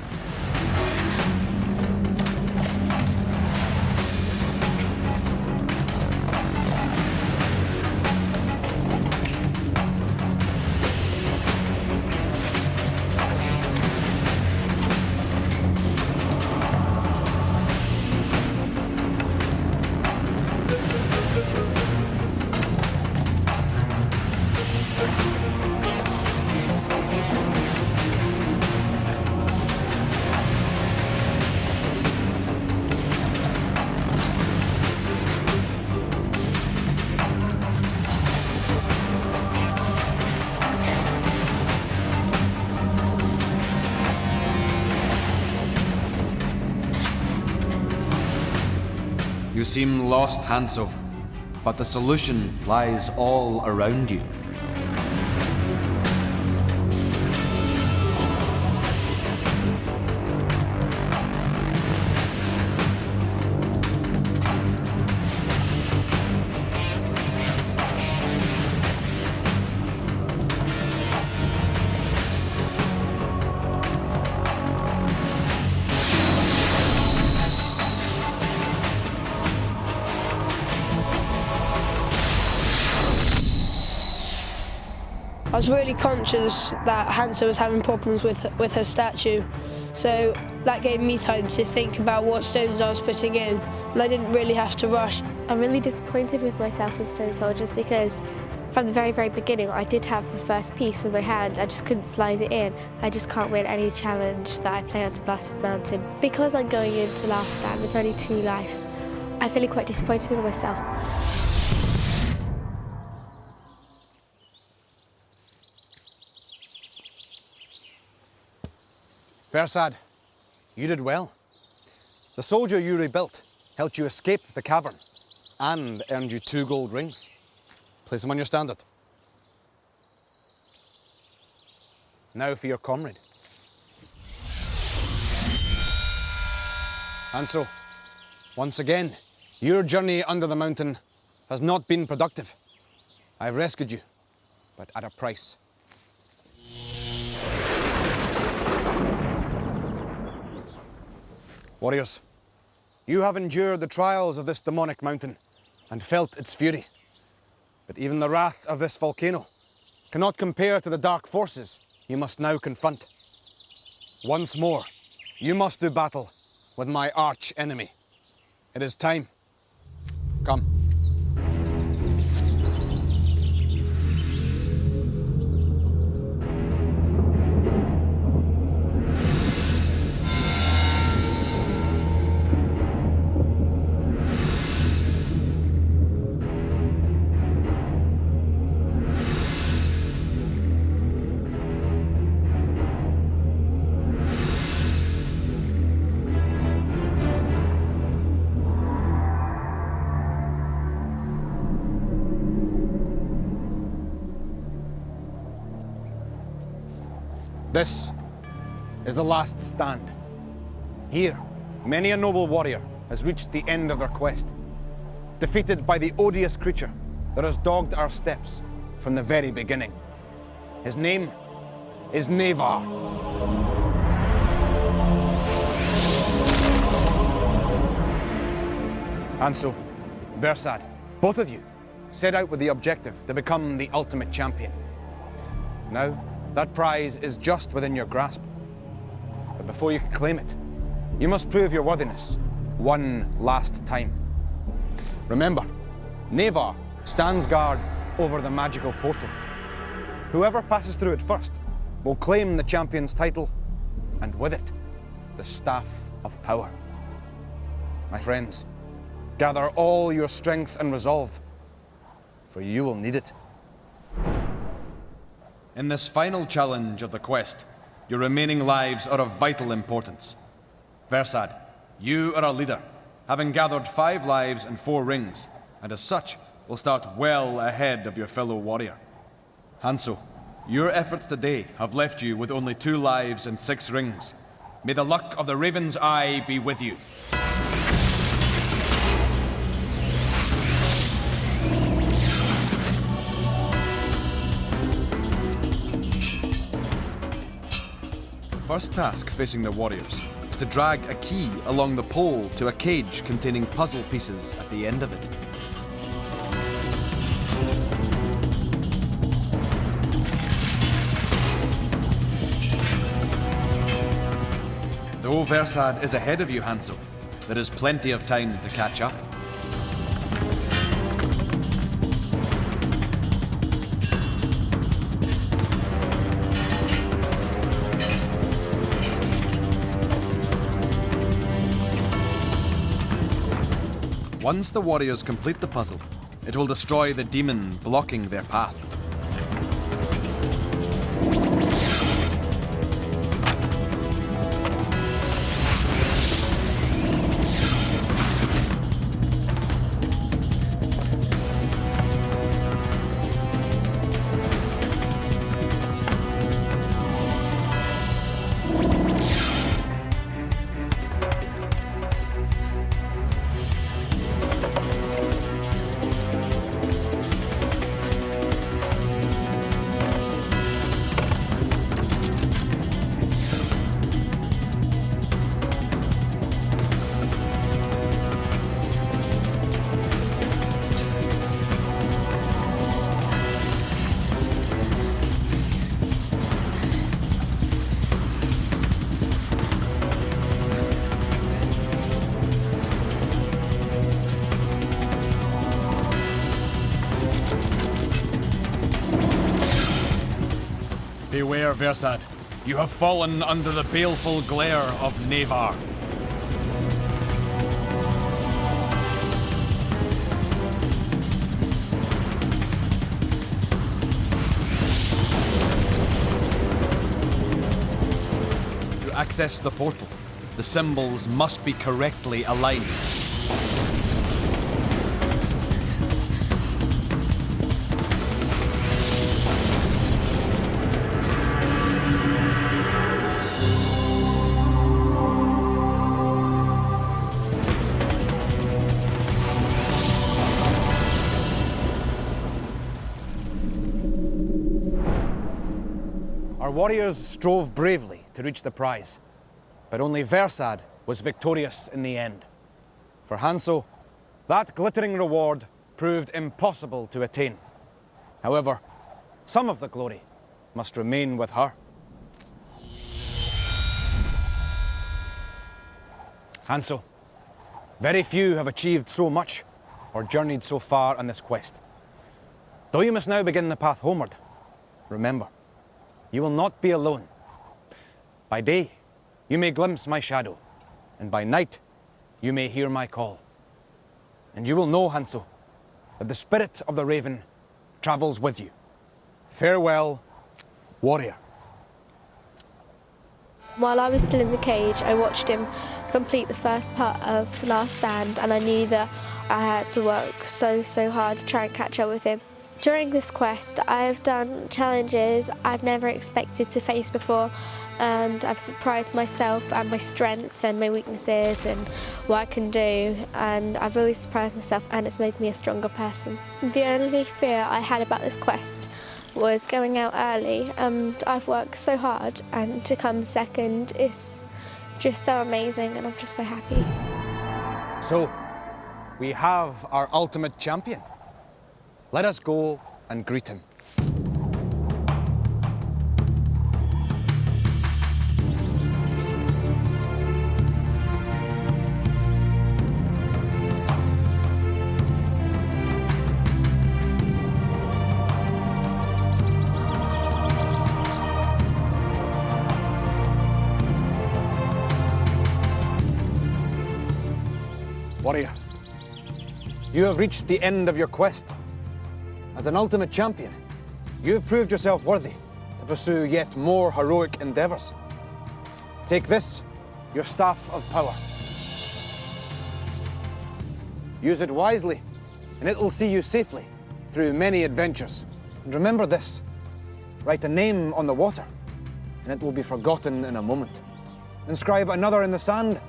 You seem lost, Hanso, but the solution lies all around you. I was really conscious that Hanso was having problems with her statue, so that gave me time to think about what stones I was putting in, and I didn't really have to rush. I'm really disappointed with myself as Stone Soldiers because from the very, very beginning I did have the first piece in my hand, I just couldn't slide it in. I just can't win any challenge that I play onto Blasted Mountain. Because I'm going into last stand with only 2 lives, I'm feeling quite disappointed with myself. Versailles, you did well. The soldier you rebuilt helped you escape the cavern and earned you 2 gold rings. Place them on your standard. Now for your comrade. And so, once again, your journey under the mountain has not been productive. I've rescued you, but at a price. Warriors, you have endured the trials of this demonic mountain and felt its fury. But even the wrath of this volcano cannot compare to the dark forces you must now confront. Once more, you must do battle with my arch enemy. It is time. Come. This is the last stand. Here, many a noble warrior has reached the end of their quest, defeated by the odious creature that has dogged our steps from the very beginning. His name is Navar. Hanso, Versad, both of you set out with the objective to become the ultimate champion. Now, that prize is just within your grasp. But before you can claim it, you must prove your worthiness one last time. Remember, Navar stands guard over the magical portal. Whoever passes through it first will claim the champion's title, and with it, the Staff of Power. My friends, gather all your strength and resolve, for you will need it. In this final challenge of the quest, your remaining lives are of vital importance. Versad, you are a leader, having gathered 5 lives and 4 rings, and as such, will start well ahead of your fellow warrior. Hanso, your efforts today have left you with only 2 lives and 6 rings. May the luck of the Raven's Eye be with you. First task facing the warriors is to drag a key along the pole to a cage containing puzzle pieces at the end of it. Though Versad is ahead of you, Hanso, there is plenty of time to catch up. Once the warriors complete the puzzle, it will destroy the demon blocking their path. Beware, Versad. You have fallen under the baleful glare of Navar. To access the portal, the symbols must be correctly aligned. Our warriors strove bravely to reach the prize, but only Versad was victorious in the end. For Hanso, that glittering reward proved impossible to attain. However, some of the glory must remain with her. Hanso, very few have achieved so much or journeyed so far on this quest. Though you must now begin the path homeward, remember, you will not be alone. By day, you may glimpse my shadow, and by night, you may hear my call. And you will know, Hanso, that the spirit of the Raven travels with you. Farewell, warrior. While I was still in the cage, I watched him complete the first part of The Last Stand, and I knew that I had to work so hard to try and catch up with him. During this quest, I've done challenges I've never expected to face before, and I've surprised myself and my strength and my weaknesses and what I can do, and I've really surprised myself, and it's made me a stronger person. The only fear I had about this quest was going out early, and I've worked so hard, and to come second is just so amazing, and I'm just so happy. So, we have our ultimate champion. Let us go and greet him. Warrior, you have reached the end of your quest. As an ultimate champion, you have proved yourself worthy to pursue yet more heroic endeavours. Take this, your staff of power. Use it wisely, and it will see you safely through many adventures. And remember this, write a name on the water, and it will be forgotten in a moment. Inscribe another in the sand,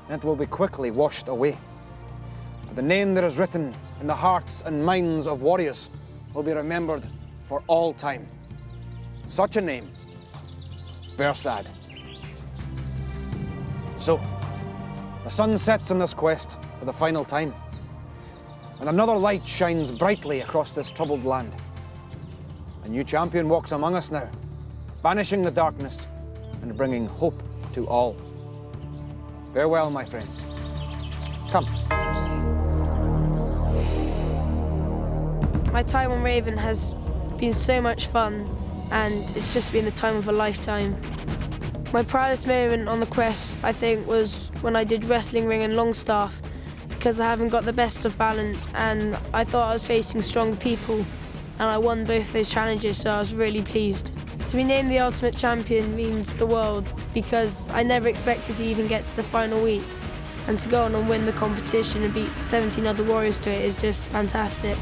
and it will be quickly washed away. But the name that is written in the hearts and minds of warriors will be remembered for all time. Such a name, Versad. So, the sun sets on this quest for the final time, and another light shines brightly across this troubled land. A new champion walks among us now, banishing the darkness and bringing hope to all. Farewell, my friends. Come. My time on Raven has been so much fun, and it's just been the time of a lifetime. My proudest moment on the quest, I think, was when I did wrestling ring and Longstaff, because I haven't got the best of balance, and I thought I was facing stronger people, and I won both those challenges, so I was really pleased. To be named the Ultimate Champion means the world, because I never expected to even get to the final week, and to go on and win the competition and beat 17 other warriors to it is just fantastic.